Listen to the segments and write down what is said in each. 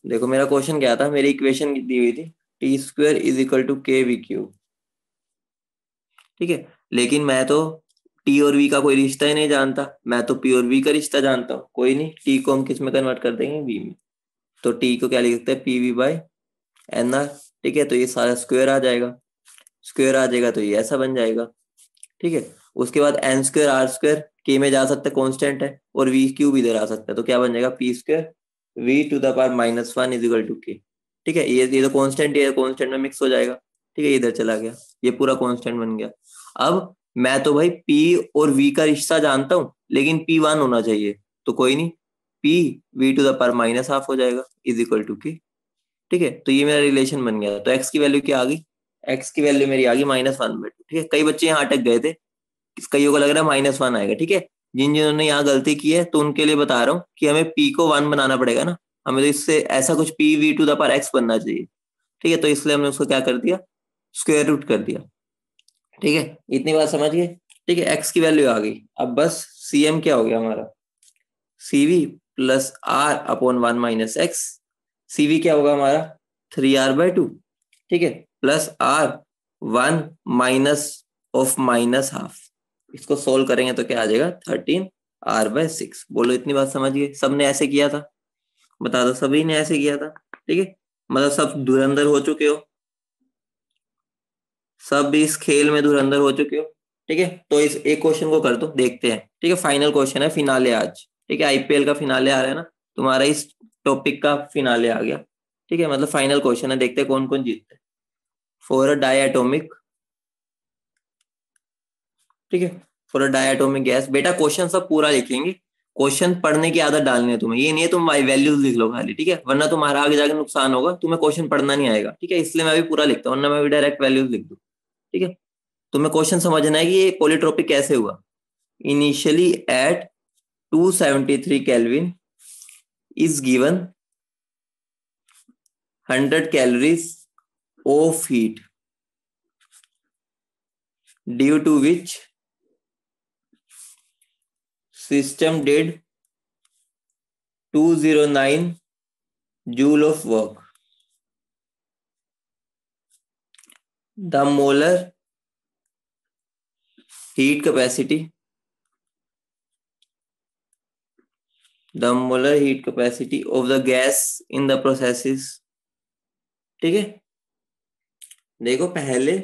देखो मेरा क्वेश्चन क्या था, मेरी इक्वेशन दी हुई थी T square is equal to K V cube, ठीक है। लेकिन मैं तो टी और वी का कोई रिश्ता ही नहीं जानता, मैं तो पी और वी का रिश्ता जानता हूँ। कोई नहीं, टी को हम किस में कन्वर्ट कर देंगे, वी में। तो टी को क्या लिख सकते हैं, P V by N R, ठीक है। तो ये सारा स्क्वायर आ जाएगा, स्क्वायर आ जाएगा तो ये ऐसा बन जाएगा, ठीक है। उसके बाद एन स्क्वायर आर स्क्वायर के में जा सकता है, कॉन्स्टेंट है, और वी क्यूब इधर आ सकता है, तो क्या बन जाएगा, P square V to the power minus one is equal to K, ठीक है। ये तो कॉन्स्टेंट, ये कॉन्स्टेंट में मिक्स हो जाएगा, ठीक है। इधर चला गया, ये पूरा कॉन्स्टेंट बन गया। अब मैं तो भाई पी और वी का रिश्ता जानता हूं, लेकिन पी वन होना चाहिए, तो कोई नहीं, P V to the power minus half हो जाएगा इज इक्वल टू के, ठीक है। तो ये मेरा रिलेशन बन गया। तो एक्स की वैल्यू क्या आ गई, एक्स की वैल्यू मेरी आ गई -1/2, ठीक है। कई बच्चे यहाँ अटक गए थे, कईयों को लग रहा है -1 आएगा, ठीक है। जिन्होंने यहाँ गलती की है तो उनके लिए बता रहा हूँ कि हमें पी को 1 बनाना पड़ेगा ना, हमें तो इससे ऐसा कुछ P V to the power X बनना चाहिए, ठीक है। तो इसलिए हमने उसको क्या कर दिया, स्क्वायर रूट कर दिया, ठीक है। इतनी बात समझ गए, ठीक है। एक्स की वैल्यू आ गई, अब बस सी एम क्या हो गया हमारा, C V plus R upon 1 minus X. C V क्या होगा हमारा, 3r/2, ठीक है, plus R 1 minus of minus half. इसको सोल्व करेंगे तो क्या आ जाएगा, 13r/6। बोलो इतनी बात समझ गए, सबने ऐसे किया था, बता दो सभी ने ऐसे किया था, ठीक है। मतलब सब धुरंधर हो चुके हो, सब इस खेल में धुरंधर हो चुके हो, ठीक है। तो इस एक क्वेश्चन को कर दो, देखते हैं, ठीक है। फाइनल क्वेश्चन है, फिनाले आज, ठीक है। आईपीएल का फिनाले आ रहा है ना, तुम्हारा इस टॉपिक का फिनाले आ गया, ठीक है। मतलब फाइनल क्वेश्चन है, देखते हैं कौन कौन जीतता है। फॉर अ डायटोमिक, ठीक है, फॉर अ डायटोमिक गैस। बेटा क्वेश्चन सब पूरा लिखेंगे, क्वेश्चन पढ़ने की आदत डालनी है तुम्हें, ये नहीं है तुम वैल्यूज लिख लो खाली, ठीक है। वरना तुम्हारा आगे जाकर नुकसान होगा, तुम्हें क्वेश्चन पढ़ना नहीं आएगा, ठीक है। इसलिए मैं भी पूरा लिखता हूँ, वरना मैं भी डायरेक्ट वैल्यूज लिख दूँ, ठीक है। तुम्हें क्वेश्चन समझना है कि ये पॉलीट्रोपिक कैसे हुआ। Initially at 273 Kelvin is given 100 calories of heat, due to which system did 209 joule of work. The molar heat capacity of the gas in the process is, ठीक है। देखो पहले,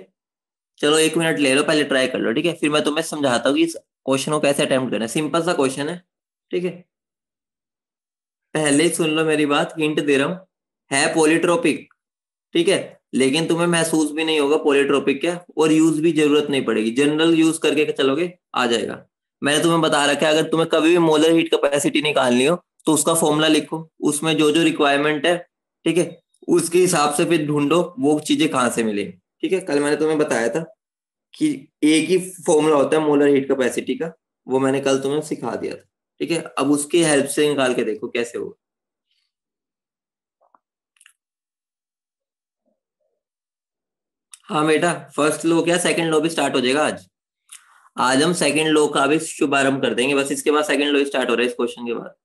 चलो 1 मिनट ले लो, पहले ट्राई कर लो, ठीक है। फिर मैं तुम्हें समझाता हूँ कि इस क्वेश्चन को कैसे अटेम्प्ट करना है। सिंपल सा क्वेश्चन है, ठीक है। पहले ही सुन लो मेरी बात, हिंट दे रहा हूँ, है पॉलीट्रोपिक, ठीक है। लेकिन तुम्हें महसूस भी नहीं होगा पॉलीट्रोपिक क्या, और यूज भी जरूरत नहीं पड़ेगी, जनरल यूज करके चलोगे आ जाएगा। मैंने तुम्हें बता रखा है, अगर तुम्हें कभी भी मोलर हीट कैपेसिटी निकालनी हो तो उसका फॉर्मूला लिखो, उसमें जो जो रिक्वायरमेंट है, ठीक है, उसके हिसाब से फिर ढूंढो वो चीजें कहाँ से मिलेगी, ठीक है। कल मैंने तुम्हें बताया था कि एक ही फॉर्मूला होता है मोलर हीट कैपेसिटी का, वो मैंने कल तुम्हें सिखा दिया था, ठीक है। अब उसकी हेल्प से निकाल के देखो कैसे होगा। हाँ बेटा, फर्स्ट लो क्या, सेकंड लो भी स्टार्ट हो जाएगा आज। आज हम सेकंड लो का भी शुभारंभ कर देंगे, बस इसके बाद सेकंड लो स्टार्ट हो रहा है इस क्वेश्चन के बाद।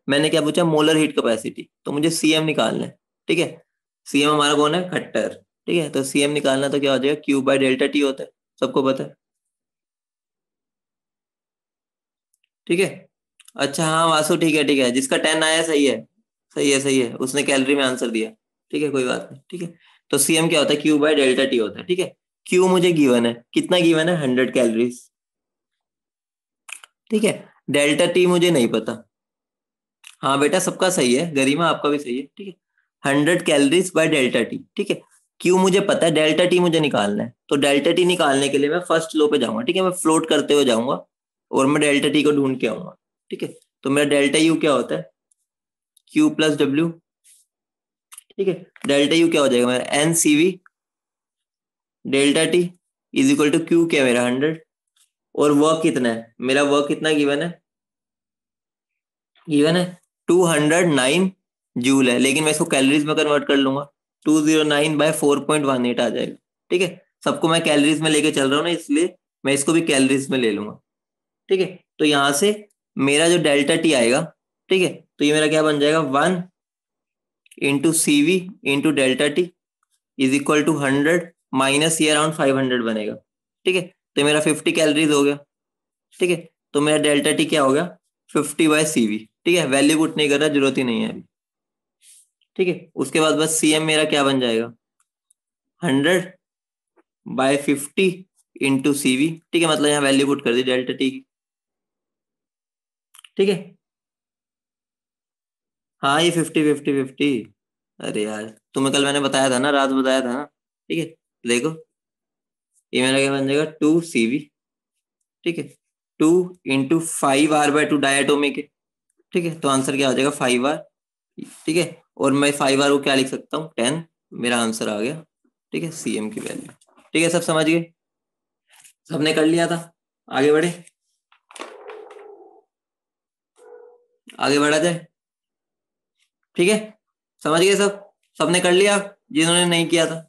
मैंने क्या पूछा, मोलर हीट कैपेसिटी, तो मुझे सीएम निकालना है, ठीक है। सीएम हमारा कौन है, खट्टर, ठीक है। तो सीएम निकालना तो क्या हो जाएगा, क्यू बाय डेल्टा टी होता है, सबको पता है, ठीक है। अच्छा हाँ वासु, ठीक है, जिसका 10 आया सही है, सही है, उसने कैलोरी में आंसर दिया, ठीक है, कोई बात नहीं, ठीक है। तो सीएम क्या होता है, क्यू बाय डेल्टा टी होता है, ठीक है। क्यू मुझे गिवन है, कितना गिवन है, 100 कैलोरीज, ठीक है। डेल्टा टी मुझे नहीं पता, हाँ बेटा सबका सही है, गरिमा आपका भी सही है, ठीक है। 100 कैलोरीज बाय डेल्टा टी, ठीक है। क्यू मुझे पता है, डेल्टा टी मुझे निकालना है, तो डेल्टा टी निकालने के लिए मैं फर्स्ट लो पे जाऊंगा, ठीक है। मैं फ्लोट करते हुए जाऊंगा और मैं डेल्टा टी को ढूंढ के आऊंगा, ठीक है। तो मेरा डेल्टा यू क्या होता है, क्यू प्लस डब्ल्यू, ठीक है। डेल्टा यू क्या हो जाएगा मेरा, N C V delta T is equal to Q क्या मेरा 100, और वर्क कितना है मेरा, वर्क कितना गिवन है 209 जूल है, लेकिन मैं इसको कैलोरीज में कन्वर्ट कर लूंगा, 209/4.18 आ जाएगा, ठीक है। सबको मैं कैलोरीज में लेके चल रहा हूँ ना, इसलिए मैं इसको भी कैलोरीज में ले लूंगा, ठीक है। तो यहां से मेरा जो डेल्टा टी आएगा, ठीक है, तो ये मेरा क्या बन जाएगा, 1 into CV into delta T is equal to 100 minus ये अराउंड 500 बनेगा। ठीक है, तो मेरा 50 कैलोरीज हो गया। ठीक है, तो मेरा डेल्टा टी क्या हो गया 50/CV। ठीक है, वैल्यू पुट नहीं कर रहा, जरूरत ही नहीं है अभी। ठीक है, उसके बाद बस CM मेरा क्या बन जाएगा 100/50 इंटू CV। ठीक है, मतलब यहाँ वैल्यू पुट कर दी डेल्टा टी की। ठीक है, हाँ ये 50/50/50। अरे यार तुम्हें कल मैंने बताया था ना, रात बताया था ना। ठीक है, देखो ये मेरा क्या बन जाएगा 2CV। ठीक है, 2 × 5R/2 डायटोमिक है। ठीक है, तो आंसर क्या हो जाएगा 5R। ठीक है, और मैं 5R को क्या लिख सकता हूँ 10। मेरा आंसर आ गया। ठीक है, CM की वैल्यू। ठीक है, सब समझ गए, सबने कर लिया था। आगे बढ़े, आगे बढ़ा जाए। ठीक है, समझ गए सब, सबने कर लिया जिन्होंने नहीं किया था।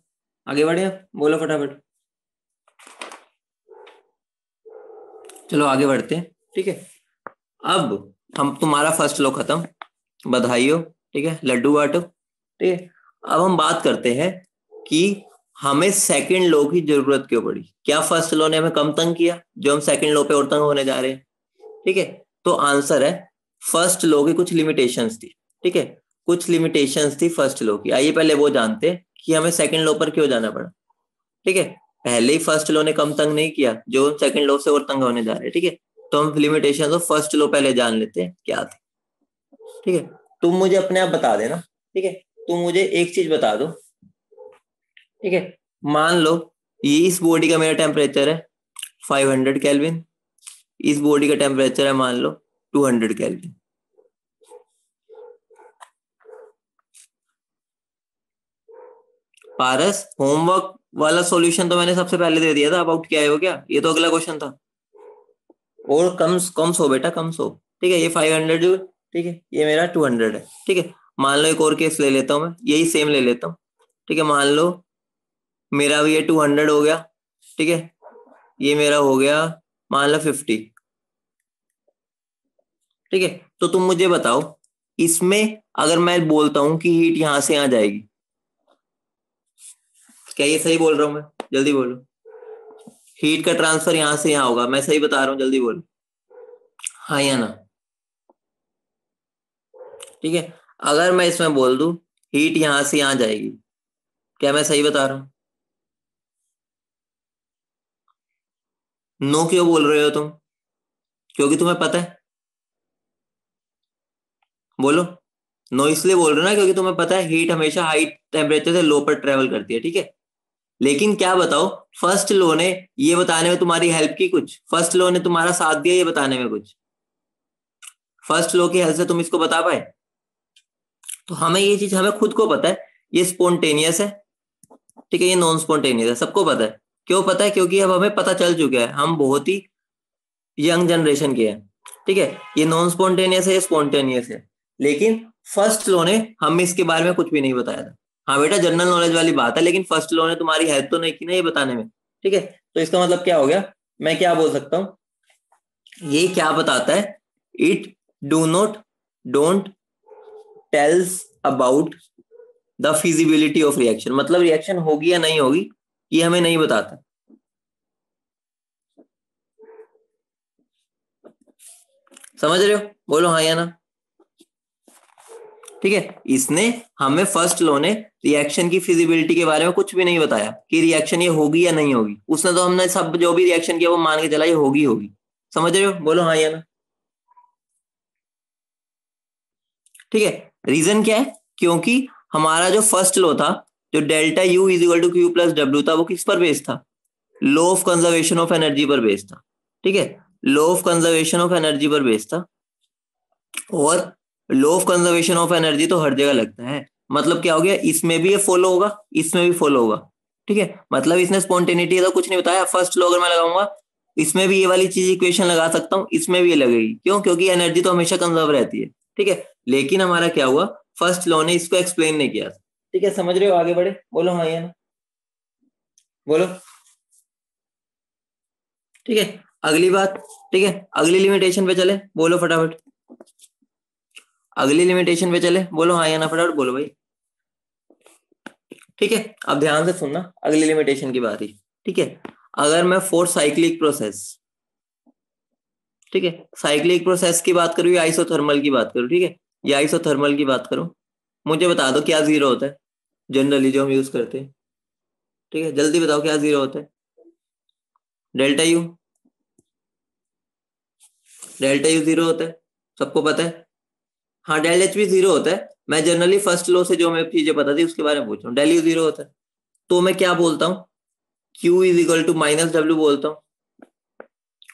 आगे बढ़े, बोलो फटाफट। चलो आगे बढ़ते हैं। ठीक है, अब हम तुम्हारा फर्स्ट लो खत्म, बधाई हो। ठीक है, लड्डू बांटो। ठीक है, अब हम बात करते हैं कि हमें सेकंड लॉ की जरूरत क्यों पड़ी। क्या फर्स्ट लॉ ने हमें कम तंग किया जो हम सेकंड लॉ पे और तंग होने जा रहे हैं। ठीक है, तो आंसर है फर्स्ट लॉ की कुछ लिमिटेशंस थी। ठीक है, कुछ लिमिटेशंस थी फर्स्ट लॉ की। आइए पहले वो जानते हैं कि हमें सेकंड लॉ पर क्यों जाना पड़ा। ठीक है, पहले ही फर्स्ट लॉ ने कम तंग नहीं किया जो सेकंड लॉ से और तंग होने जा रहे हैं। ठीक है, तो हम लिमिटेशन ऑफ फर्स्ट लॉ पहले जान लेते हैं क्या थी। ठीक है, तुम मुझे अपने आप बता देना। ठीक है, तुम मुझे एक चीज बता दो। ठीक है, मान लो ये इस बॉडी का मेरा टेम्परेचर है 500 केल्विन, इस बॉडी का टेम्परेचर है मान लो 200 केल्विन। पारस, होमवर्क वाला सॉल्यूशन तो मैंने सबसे पहले दे दिया था, अब आउट क्या है वो, क्या ये तो अगला क्वेश्चन था। और कम कम सो बेटा, कम सो। ठीक है, ये 500 जूल। ठीक है, ये मेरा 200 है। ठीक है, मान लो एक और केस ले लेता हूँ मैं, यही सेम ले लेता हूँ। ठीक है, मान लो मेरा भी ये 200 हो गया। ठीक है, ये मेरा हो गया मान लो 50। ठीक है, तो तुम मुझे बताओ इसमें अगर मैं बोलता हूं कि हीट यहां से यहां जाएगी, क्या ये सही बोल रहा हूं मैं? जल्दी बोलो। हीट का ट्रांसफर यहां से यहां होगा, मैं सही बता रहा हूं, जल्दी बोलो, हाँ या ना। ठीक है, अगर मैं इसमें बोल दूं हीट यहां से यहां जाएगी, क्या मैं सही बता रहा हूं? नो क्यों बोल रहे हो तुम? क्योंकि तुम्हें पता है, बोलो। नो इसलिए बोल रहे हो ना क्योंकि तुम्हें पता है हीट हमेशा हाई टेम्परेचर से लो पर ट्रेवल करती है। ठीक है, लेकिन क्या बताओ फर्स्ट लॉ ने ये बताने में तुम्हारी हेल्प की कुछ? फर्स्ट लॉ ने तुम्हारा साथ दिया ये बताने में कुछ? फर्स्ट लॉ की हेल्प से तुम इसको बता पाए? तो हमें ये चीज हमें खुद को पता है, ये स्पोंटेनियस है। ठीक है, ये नॉन स्पोंटेनियस है, सबको पता है। क्यों पता है? क्योंकि अब हमें पता चल चुका है, हम बहुत ही यंग जनरेशन के हैं। ठीक है, ये नॉन स्पोंटेनियस है, ये स्पोंटेनियस है। लेकिन फर्स्ट लॉ ने हमें इसके बारे में कुछ भी नहीं बताया था। हाँ बेटा, जनरल नॉलेज वाली बात है, लेकिन फर्स्ट लॉ ने तुम्हारी हेल्प तो नहीं की ना ये बताने में। ठीक है, तो इसका मतलब क्या हो गया, मैं क्या बोल सकता हूँ, ये क्या बताता है, it do not don't tells about the feasibility of reaction. मतलब रिएक्शन होगी या नहीं होगी ये हमें नहीं बताता। समझ रहे हो? बोलो हाँ या ना। ठीक है, इसने हमें फर्स्ट लॉ ने रिएक्शन की फिजिबिलिटी के बारे में कुछ भी नहीं बताया कि रिएक्शन ये होगी या नहीं होगी। उसने तो हमने सब जो भी रिएक्शन किया वो मान के चला ये होगी होगी। समझ रहे हो? बोलो हाँ या ना। ठीक है, रीजन क्या है? क्योंकि हमारा जो फर्स्ट लॉ था, जो delta U is equal to Q plus W था, वो किस पर बेस्ड था? Law of conservation of energy पर बेस्ड था। ठीक है, law of conservation of energy पर बेस्ड था। और law of conservation of energy तो हर जगह लगता है। मतलब क्या हो गया, इसमें भी ये फॉलो होगा, इसमें भी फॉलो होगा। ठीक है, मतलब इसने स्पॉन्टेनिटी का कुछ नहीं बताया। फर्स्ट लॉ अगर मैं लगाऊंगा, इसमें भी ये वाली चीज इक्वेशन लगा सकता हूँ, इसमें भी ये लगेगी। क्यों? क्योंकि एनर्जी तो हमेशा कंजर्व रहती है। ठीक है, लेकिन हमारा क्या हुआ, फर्स्ट लॉ ने इसको एक्सप्लेन नहीं किया। ठीक है, समझ रहे हो? आगे बढ़े, बोलो हाँ या ना। बोलो। ठीक है, अगली बात। ठीक है, अगली लिमिटेशन पे चले, बोलो फटाफट। अगली लिमिटेशन पे चले, बोलो हाँ या ना, फटाफट बोलो भाई। ठीक है, अब ध्यान से सुनना, अगली लिमिटेशन की बारी। ठीक है, अगर मैं फॉर साइक्लिक प्रोसेस, ठीक है, साइक्लिक प्रोसेस की बात करूँ या आइसोथर्मल की बात करूँ, ठीक है, या आइसोथर्मल की बात करूँ, मुझे बता दो क्या जीरो होता है जनरली जो हम यूज करते हैं। ठीक है, जल्दी बताओ क्या जीरो होता है। Delta U, delta U zero होता है, सबको पता है। हाँ, डेल एच भी जीरो होता है, मैं जनरली फर्स्ट लॉ से जो मैं चीजें पता थी उसके बारे में पूछ रहा हूँ। डेल यू जीरो होता है, तो मैं क्या बोलता हूँ, Q is equal to minus W बोलता हूँ।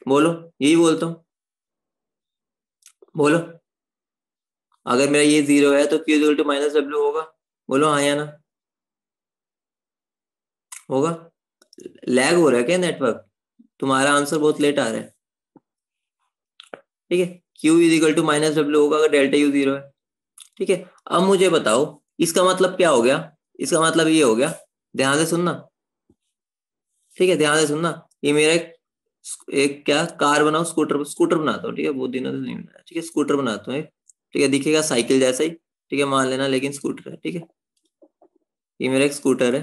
बोलो, यही बोलता हूँ, बोलो। अगर मेरा ये जीरो है तो Q is equal to minus W होगा। बोलो हाँ या ना। होगा। लैग हो रहा है क्या नेटवर्क, तुम्हारा आंसर बहुत लेट आ रहा है। ठीक है, Q is equal to minus W होगा अगर डेल्टा यू जीरो है। ठीक है, अब मुझे बताओ इसका मतलब क्या हो गया। इसका मतलब ये हो गया, ध्यान से सुनना, ठीक है, ध्यान से सुनना। ये मेरा एक क्या कार बनाओ, स्कूटर स्कूटर बनाता हूँ, ठीक है, बहुत दिनों से नहीं बनाया। ठीक है, स्कूटर बनाता हूँ एक, ठीक है, दिखेगा साइकिल जैसा ही, ठीक है, मान लेना, लेकिन स्कूटर है। ठीक है, ये मेरा एक स्कूटर है,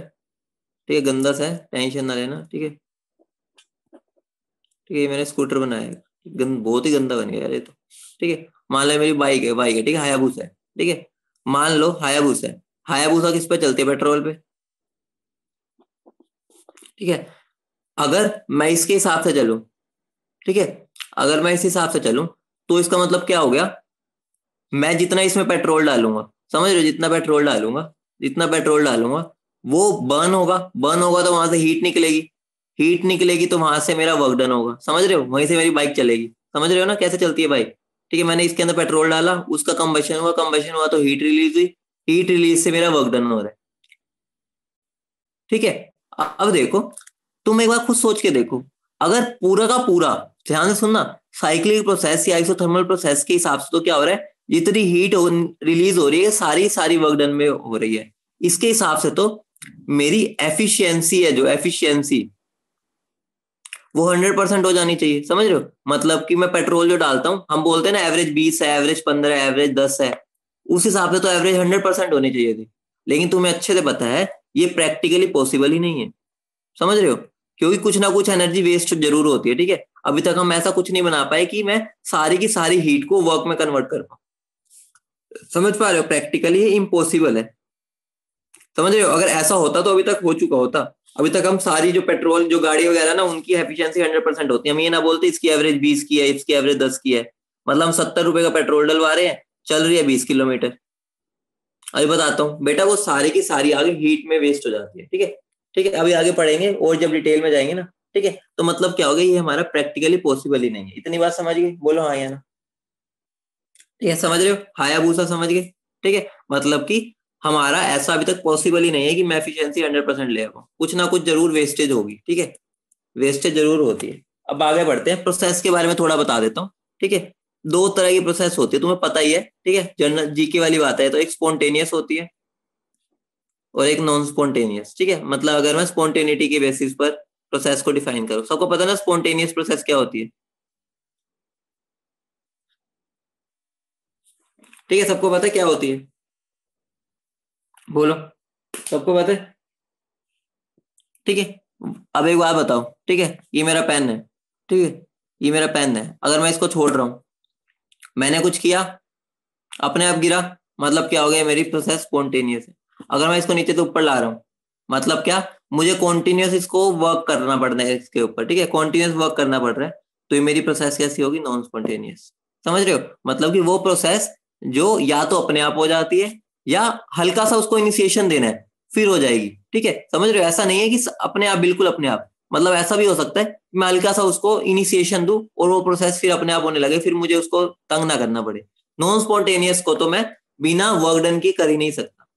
ठीक है, गंदा सा है, टेंशन ना लेना। ठीक है, ठीक है, ये मैंने स्कूटर बनाया है, बहुत ही गंदा बन गया यार ये तो। ठीक है, मान लो मेरी बाइक है, बाइक है, ठीक है, हायाबुसा है। ठीक है, मान लो हायाबुसा है, हायाबुसा किस पे चलती है, पेट्रोल पे। ठीक है, अगर मैं इसके हिसाब से चलूं, ठीक है, अगर मैं इस हिसाब से चलूं तो इसका मतलब क्या हो गया, मैं जितना इसमें पेट्रोल डालूंगा, समझ रहे हो, जितना पेट्रोल डालूंगा, जितना पेट्रोल डालूंगा वो बर्न होगा, बर्न होगा तो वहां से हीट निकलेगी, हीट निकलेगी तो वहां से मेरा वर्क डन होगा, समझ रहे हो, वहीं से मेरी बाइक चलेगी। समझ रहे हो ना कैसे चलती है बाइक। ठीक है, मैंने इसके अंदर पेट्रोल डाला, उसका कंबशन हुआ, कंबशन हुआ तो हीट रिलीज हुई, हीट रिलीज से मेरा वर्क डन हो रहा है। ठीक है, अब देखो, तुम एक बार खुद सोच के देखो, अगर पूरा का पूरा, ध्यान से सुनना, साइक्लिक प्रोसेस या आइसोथर्मल प्रोसेस के हिसाब से तो क्या हो रहा है, जितनी हीट रिलीज हो रही है सारी सारी वर्क डन में हो रही है, इसके हिसाब से तो मेरी एफिशिएंसी है, जो एफिशिएंसी वो 100% हो जानी चाहिए। समझ रहे हो, मतलब कि मैं पेट्रोल जो डालता हूँ, हम बोलते हैं ना एवरेज 20 है, एवरेज 15 है, एवरेज 10 है, उस हिसाब से तो एवरेज 100% होनी चाहिए थी। लेकिन तुम्हें अच्छे से पता है ये प्रैक्टिकली पॉसिबल ही नहीं है। समझ रहे हो, क्योंकि कुछ ना कुछ एनर्जी वेस्ट जरूर होती है। ठीक है, अभी तक हम ऐसा कुछ नहीं बना पाए कि मैं सारी की सारी हीट को वर्क में कन्वर्ट कर पाऊं। समझ पा रहे हो, प्रैक्टिकली इम्पॉसिबल है। समझ रहे हो, अगर ऐसा होता तो अभी तक हो चुका होता। अभी तक हम सारी जो पेट्रोल जो गाड़ी वगैरह ना उनकी एफिशिएंसी 100% होती है, हम ये ना बोलते इसकी एवरेज 20 की है, इसकी एवरेज 10 की है। मतलब हम 70 रुपए का पेट्रोल डलवा रहे हैं, चल रही है 20 किलोमीटर। अभी बताता हूँ बेटा, वो सारी की सारी आगे हीट में वेस्ट हो जाती है। ठीक है, ठीक है, अभी आगे पढ़ेंगे और जब डिटेल में जाएंगे ना। ठीक है, तो मतलब क्या होगा, ये हमारा प्रैक्टिकली पॉसिबल ही नहीं है। इतनी बात समझ गए, बोलो हाँ या ना। ठीक है, समझ रहे हो, हायाबुसा समझ गए। ठीक है, मतलब कि हमारा ऐसा अभी तक पॉसिबल ही नहीं है कि मैं एफिशिएंसी 100% ले आऊं, कुछ ना कुछ जरूर वेस्टेज होगी। ठीक है, वेस्टेज जरूर होती है। अब आगे बढ़ते हैं, प्रोसेस के बारे में थोड़ा बता देता हूँ। ठीक है, दो तरह की प्रोसेस होती है, तुम्हें पता ही है। ठीक है, जनरल जीके वाली बात है, तो एक स्पॉन्टेनियस होती है और एक नॉन स्पॉन्टेनियस। ठीक है, मतलब अगर मैं स्पॉन्टेनिटी के बेसिस पर प्रोसेस को डिफाइन करूँ, सबको पता है ना स्पॉन्टेनियस प्रोसेस क्या होती है। ठीक है, सबको पता है क्या होती है, बोलो, सबको पता है। ठीक है, अब एक बात बताओ, ठीक है, ये मेरा पेन है, ठीक है, ये मेरा पेन है, अगर मैं इसको छोड़ रहा हूँ, मैंने कुछ किया, अपने आप गिरा, मतलब क्या हो गया, मेरी प्रोसेस स्पॉन्टेनियस है। अगर मैं इसको नीचे से ऊपर ला रहा हूँ, मतलब क्या, मुझे कॉन्टिन्यूस इसको वर्क करना पड़ रहा है इसके ऊपर। ठीक है, कॉन्टिन्यूस वर्क करना पड़ रहा है, तो ये मेरी प्रोसेस कैसी होगी, नॉन स्पॉन्टेनियस। समझ रहे हो, मतलब कि वो प्रोसेस जो या तो अपने आप हो जाती है या हल्का सा उसको इनिशिएशन देना है फिर हो जाएगी। ठीक है, समझ रहे हो, ऐसा नहीं है कि अपने आप, बिल्कुल अपने आप, मतलब ऐसा भी हो सकता है कि मैं हल्का सा उसको इनिशिएशन दूं और वो प्रोसेस फिर अपने आप होने लगे, फिर मुझे उसको तंग ना करना पड़े। नॉन स्पॉन्टेनियस को तो मैं बिना वर्क डन के कर ही नहीं सकता।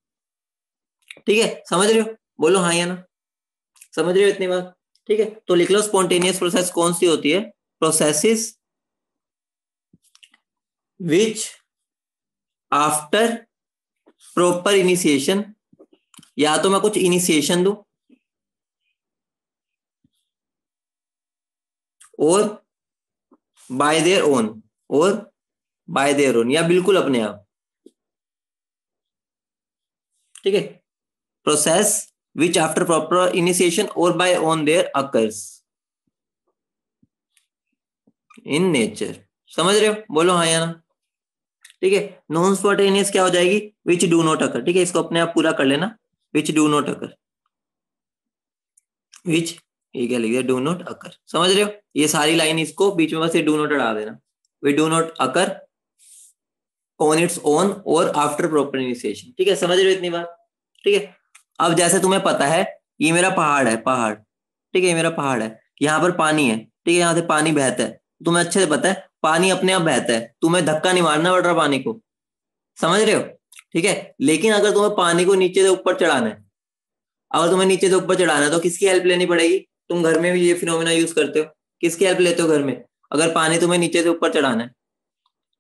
ठीक है, समझ रहे हो, बोलो हाँ या ना। समझ रहे हो इतनी बात। ठीक है, तो लिख लो, स्पॉन्टेनियस प्रोसेस कौन सी होती है, processes which after proper initiation, या तो मैं कुछ इनिशिएशन दूं और बाय देयर ओन, और बाय देयर ओन या बिल्कुल अपने आप। ठीक है, process which after proper initiation or by on their occurs in nature। समझ रहे हो? बोलो हाँ या ना। ठीक है, नॉन स्पॉन्टेनियस क्या हो जाएगी? विच डू नॉट अकर। ठीक है, इसको अपने आप पूरा कर लेना, विच डू नॉट अकर, विच, ये क्या लिख दिया, डू नॉट अकर। समझ रहे हो? ये सारी लाइन इसको बीच में बस ये डू नॉट हटा देना, we do not occur on its own और आफ्टर प्रॉपर इनिशिएशन। ठीक है, समझ रहे हो इतनी बात? ठीक है, अब जैसे तुम्हें पता है ये मेरा पहाड़ है, पहाड़, ठीक है, ये मेरा पहाड़ है, यहाँ पर पानी है, ठीक है, यहाँ से पानी बहता है, तुम्हें अच्छे से पता है पानी अपने आप बहता है, तुम्हें धक्का नहीं मारना पड़ रहा पानी को। समझ रहे हो? ठीक है, लेकिन अगर तुम्हें पानी को नीचे से ऊपर चढ़ाना है, अगर तुम्हें नीचे से ऊपर चढ़ाना है तो किसकी हेल्प लेनी पड़ेगी? तुम घर में भी ये फिनोमेना यूज करते हो, किसकी हेल्प लेते हो घर में? अगर पानी तुम्हें नीचे से ऊपर चढ़ाना है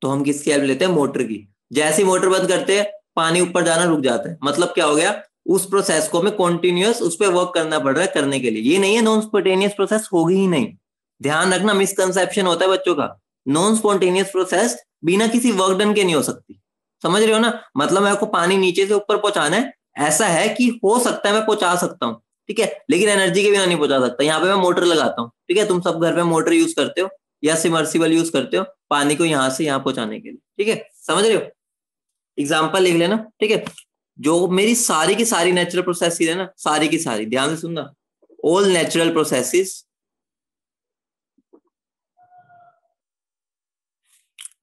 तो हम किसकी हेल्प लेते हैं? मोटर की। जैसे ही मोटर बंद करते हैं पानी ऊपर जाना रुक जाता है, मतलब क्या हो गया? उस प्रोसेस को हमें कॉन्टिन्यूअस उस पर वर्क करना पड़ रहा है करने के लिए। ये नहीं है नॉन स्पॉन्टेनियस प्रोसेस होगी ही नहीं, ध्यान रखना, मिसकंसेप्शन होता है बच्चों का। नॉन स्पॉन्टेनियस प्रोसेस बिना किसी वर्क डन के नहीं हो सकती। समझ रहे हो ना? मतलब मेरे को पानी नीचे से ऊपर पहुंचाना है, ऐसा है कि हो सकता है मैं पहुंचा सकता हूँ, ठीक है, लेकिन एनर्जी के बिना नहीं पहुंचा सकता। यहाँ पे मैं मोटर लगाता हूँ, ठीक है, तुम सब घर पे मोटर यूज करते हो या सबमर्सिबल यूज करते हो पानी को यहाँ से यहाँ पहुंचाने के लिए। ठीक है, समझ रहे हो? एग्जाम्पल लिख लेना। ठीक है, जो मेरी सारी की सारी नेचुरल प्रोसेसेस है ना, सारी की सारी, ध्यान से सुनना, all natural processes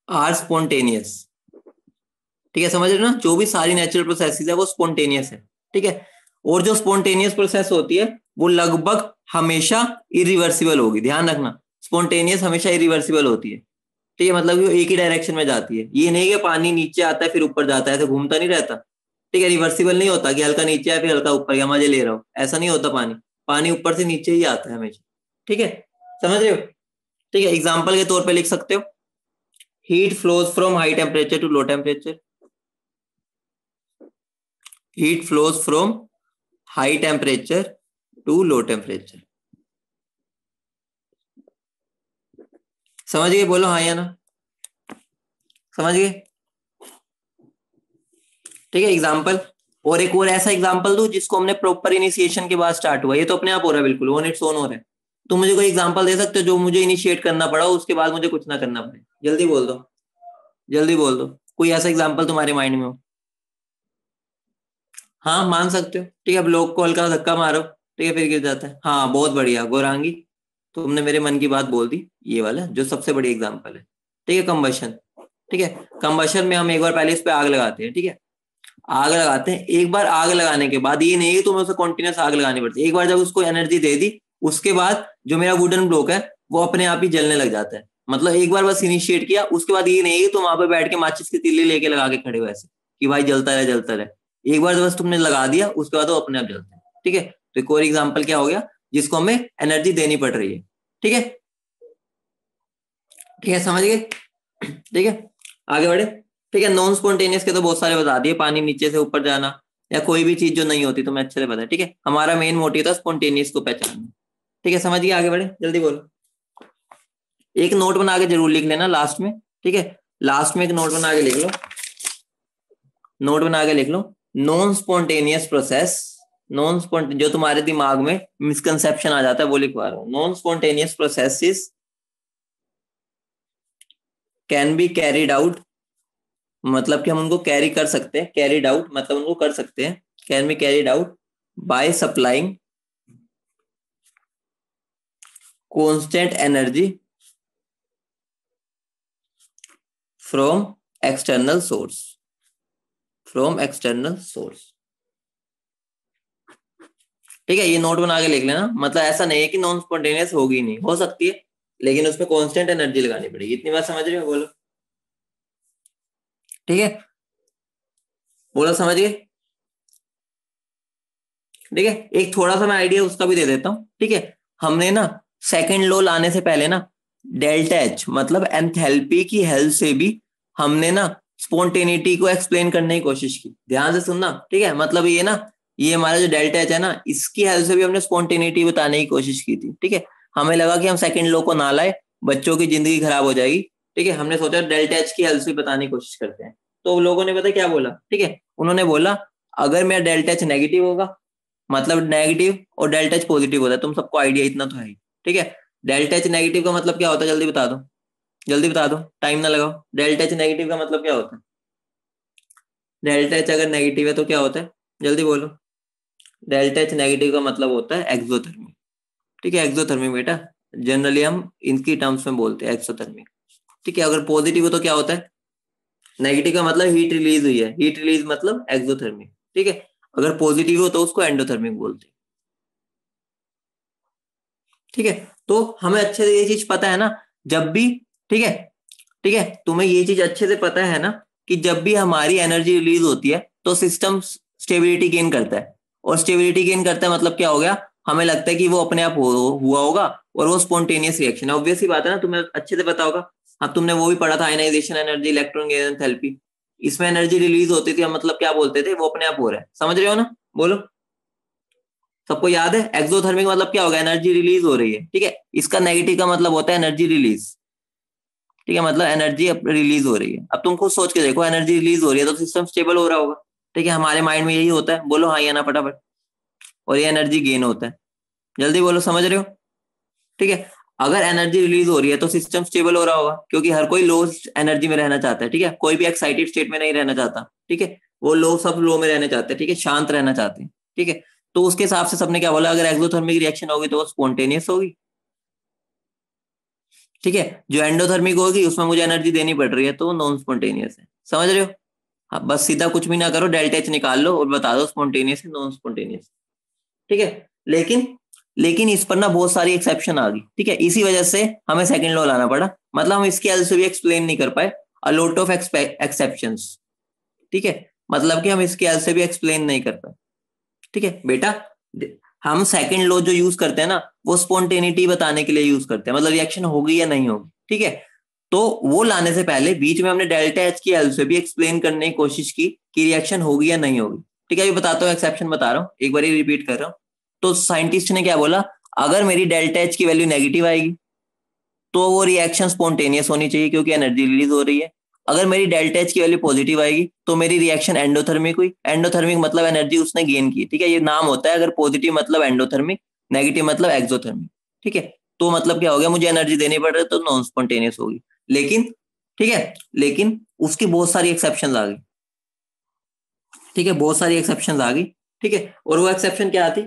are spontaneous. ठीक है, समझ रहे हो ना? जो भी सारी नेचुरल प्रोसेसेस है वो स्पॉन्टेनियस है। ठीक है, और जो स्पॉन्टेनियस प्रोसेस होती है वो लगभग हमेशा इरिवर्सिबल होगी। ध्यान रखना, स्पॉन्टेनियस हमेशा इरिवर्सिबल होती है। ठीक है, मतलब वो एक ही डायरेक्शन में जाती है। ये नहीं कि पानी नीचे आता है फिर ऊपर जाता है, ऐसे घूमता नहीं रहता। ठीक है, रिवर्सिबल नहीं होता कि हल्का नीचे आया फिर हल्का ऊपर गया, मजे ले रहा हो, ऐसा नहीं होता। पानी पानी ऊपर से नीचे ही आता है हमेशा। ठीक है, समझ रहे हो? ठीक है, एग्जाम्पल के तौर पे लिख सकते हो, heat flows from high temperature to low temperature, heat flows from high temperature to low temperature. समझ गए? बोलो हाँ या ना। समझ गए? ठीक है, एग्जाम्पल, और एक और ऐसा एग्जाम्पल दो जिसको हमने प्रॉपर इनिशिएशन के बाद स्टार्ट हुआ। ये तो अपने आप हो रहा है, बिल्कुल ऑन इट्स ओन हो रहा है। तुम मुझे कोई एग्जाम्पल दे सकते हो जो मुझे इनिशिएट करना पड़ा उसके बाद मुझे कुछ ना करना पड़े? जल्दी बोल दो, जल्दी बोल दो, कोई ऐसा एग्जाम्पल तुम्हारे माइंड में हो। हाँ, मान सकते हो। ठीक है, अब लोग को हल्का धक्का मारो, ठीक है, फिर गिर जाता है। हाँ, बहुत बढ़िया गौरांगी, तुमने मेरे मन की बात बोल दी। ये वाला जो सबसे बड़ी एग्जाम्पल है। ठीक है, कंबशन। ठीक है, कंबशन में हम एक बार पहले इस पे आग लगाते हैं। ठीक है, आग लगाते हैं, एक बार आग लगाने के बाद ये नहीं है तुम्हें उसे कंटिन्यूस आग लगानी पड़ती है। एक बार जब उसको एनर्जी दे दी उसके बाद जो मेरा वुडन ब्लॉक है वो अपने आप ही जलने लग जाता है। मतलब एक बार बस इनिशिएट किया, उसके बाद ये नहीं है तुम वहां पे बैठ के माचिस की तीली लेके लगा के खड़े हो ऐसे कि भाई जलता रहे जलता रहे। एक बार बस तुमने लगा दिया उसके बाद वो अपने आप जलता है। ठीक है, तो एक और एग्जाम्पल क्या हो गया जिसको हमें एनर्जी देनी पड़ रही है। ठीक है, ठीक है, समझ गए? ठीक है, आगे बढ़े। ठीक है, नॉन स्पॉन्टेनियस के तो बहुत सारे बता दिए, पानी नीचे से ऊपर जाना या कोई भी चीज जो नहीं होती, तो मैं अच्छे से पता है। ठीक है, हमारा मेन मोटिव था स्पॉन्टेनियस को पहचानना। ठीक है, समझ गए? आगे बढ़े, जल्दी बोलो। एक नोट बना के जरूर लिख लेना लास्ट में। ठीक है, लास्ट में एक नोट बना के लिख लो, नोट बना के लिख लो, non spontaneous process, non spontaneous, जो तुम्हारे दिमाग में मिसकंसेप्शन आ जाता है वो लिखवा रहा हूं। Non spontaneous processes can be carried out, मतलब कि हम उनको कैरी कर सकते हैं, कैरिड आउट मतलब उनको कर सकते हैं, can be carried out by supplying constant energy from external source, from external source. ठीक है, ये नोट बना के लिख लेना। मतलब ऐसा नहीं है कि नॉन स्पॉन्टेनियस होगी नहीं, हो सकती है लेकिन उसमें कांस्टेंट एनर्जी लगानी पड़ेगी। इतनी बात समझ रहे हो? बोलो। ठीक है, बोलो समझ गए? ठीक है, एक थोड़ा सा मैं आइडिया उसका भी दे देता हूँ। ठीक है, हमने ना सेकंड लॉ लाने से पहले ना डेल्टा एच मतलब एंथैल्पी की हेल्प से भी हमने ना स्पॉन्टेनिटी को एक्सप्लेन करने की कोशिश की। ध्यान से सुनना। ठीक है, मतलब ये ना, ये हमारा जो डेल्टा एच है ना, इसकी हेल्प से भी हमने स्पॉन्टेनिटी बताने की कोशिश की थी। ठीक है, हमें लगा कि हम सेकंड लॉ को ना लाए, बच्चों की जिंदगी खराब हो जाएगी। ठीक है, हमने सोचा डेल्टा एच की हेल्प से बताने की कोशिश करते हैं। तो लोगों ने पता क्या बोला? ठीक है, उन्होंने बोला अगर मेरा डेल्टा एच नेगेटिव होगा मतलब नेगेटिव और डेल्टा एच पॉजिटिव होता है, तुम सबको आइडिया इतना तो है ही, ठीक है। डेल्टा एच नेगेटिव का मतलब क्या होता है, जल्दी बता दो, जल्दी बता दो, टाइम ना लगाओ। डेल्टा एच नेगेटिव का मतलब क्या होता है? डेल्टा एच अगर नेगेटिव है तो क्या होता है, जल्दी बोलो। डेल्टा एच नेगेटिव का मतलब होता है एक्सोथर्मिक, ठीक है, एक्सोथर्मिक बेटा, जनरली हम इनकी टर्म्स में बोलते हैं एक्सोथर्मिक, ठीक है। अगर पॉजिटिव हो तो क्या होता है, नेगेटिव का मतलब हीट रिलीज हुई है, हीट रिलीज मतलब एक्सोथर्मिक, ठीक है। अगर पॉजिटिव हो तो उसको एंडोथर्मिक बोलते हैं, ठीक है। तो हमें अच्छे से ये चीज पता है ना, जब भी, ठीक है, ठीक है, तुम्हें ये चीज अच्छे से पता है ना कि जब भी हमारी एनर्जी रिलीज होती है तो सिस्टम स्टेबिलिटी गेन करता है, और स्टेबिलिटी गेन करता है मतलब क्या हो गया, हमें लगता है कि वो अपने आप हुआ होगा, और वो स्पॉन्टेनियस रिएक्शन है, ऑब्वियस ही बात है ना, तुम्हें अच्छे से पता होगा। हाँ, तुमने वो भी पढ़ा था, ionisation energy, electron gain enthalpy, इसमें एनर्जी रिलीज होती थी, हम मतलब क्या बोलते थे, वो अपने आप हो रहा है, समझ रहे हो ना, बोलो। सबको याद है एक्सोथर्मिक मतलब क्या होगा, एनर्जी रिलीज हो रही है, ठीक है। इसका नेगेटिव का मतलब होता है एनर्जी रिलीज, ठीक है, मतलब एनर्जी रिलीज हो रही है। अब तुम खुद सोच के देखो, एनर्जी रिलीज हो रही है तो सिस्टम स्टेबल हो रहा होगा, ठीक है, हमारे माइंड में यही होता है, बोलो हाँ या ना फटाफट। और ये एनर्जी गेन होता है, जल्दी बोलो, समझ रहे हो, ठीक है। अगर एनर्जी रिलीज हो रही है तो सिस्टम स्टेबल हो रहा होगा, क्योंकि हर कोई लो एनर्जी में रहना चाहता है, ठीक है, कोई भी एक्साइटेड स्टेट में नहीं रहना चाहता, ठीक है, वो लो, सब लो में रहना चाहते हैं, ठीक है, शांत रहना चाहते हैं, ठीक है। तो उसके हिसाब से सबने क्या बोला, अगर एक्सोथर्मिक रिएक्शन होगी तो वो स्पॉन्टेनियस होगी, ठीक है। जो एंडोथर्मिक होगी उसमें मुझे एनर्जी देनी पड़ रही है तो नॉन स्पॉन्टेनियस है, समझ रहे हो। हाँ, बस सीधा कुछ भी ना करो, डेल्टा एच निकाल लो और बता दो स्पॉन्टेनियस है नॉन स्पॉन्टेनियस, ठीक है। लेकिन लेकिन इस पर ना बहुत सारी एक्सेप्शन आ गई, ठीक है, इसी वजह से हमें सेकंड लॉ लाना पड़ा, मतलब हम इसके हेल्प से भी एक्सप्लेन नहीं कर पाए, अ लॉट ऑफ एक्सेप्शंस, ठीक है, मतलब कि हम इसके हेल्प से भी एक्सप्लेन नहीं कर पाए, ठीक है बेटा। हम सेकंड लॉ जो यूज करते हैं ना, वो स्पॉन्टेनिटी बताने के लिए यूज करते हैं, मतलब रिएक्शन होगी या नहीं होगी, ठीक है। तो वो लाने से पहले बीच में हमने डेल्टा एच की हेल्प से भी एक्सप्लेन करने की कोशिश की कि रिएक्शन होगी या नहीं होगी, ठीक है। अभी बताता हूँ, एक्सेप्शन बता रहा हूँ, एक बार रिपीट कर रहा हूँ। तो साइंटिस्ट ने क्या बोला, अगर मेरी डेल्टा एच की वैल्यू नेगेटिव आएगी तो वो रिएक्शन स्पॉन्टेनियस होनी चाहिए क्योंकि एनर्जी रिलीज हो रही है। अगर मेरी डेल्टा एच की वैल्यू पॉजिटिव आएगी तो मेरी रिएक्शन एंडोथर्मिक हुई, एंडोथर्मिक मतलब एनर्जी उसने गेन की, ठीक है, ये नाम होता है, अगर पॉजिटिव मतलब एंडोथर्मिक, नेगेटिव मतलब एक्सोथर्मिक, ठीक है। तो मतलब क्या हो गया, मुझे एनर्जी देनी पड़ रही है तो नॉन स्पॉन्टेनियस होगी, लेकिन, ठीक है, लेकिन उसकी बहुत सारी एक्सेप्शन आ गई, ठीक है, बहुत सारी एक्सेप्शन आ गई, ठीक है। और वो एक्सेप्शन क्या आती,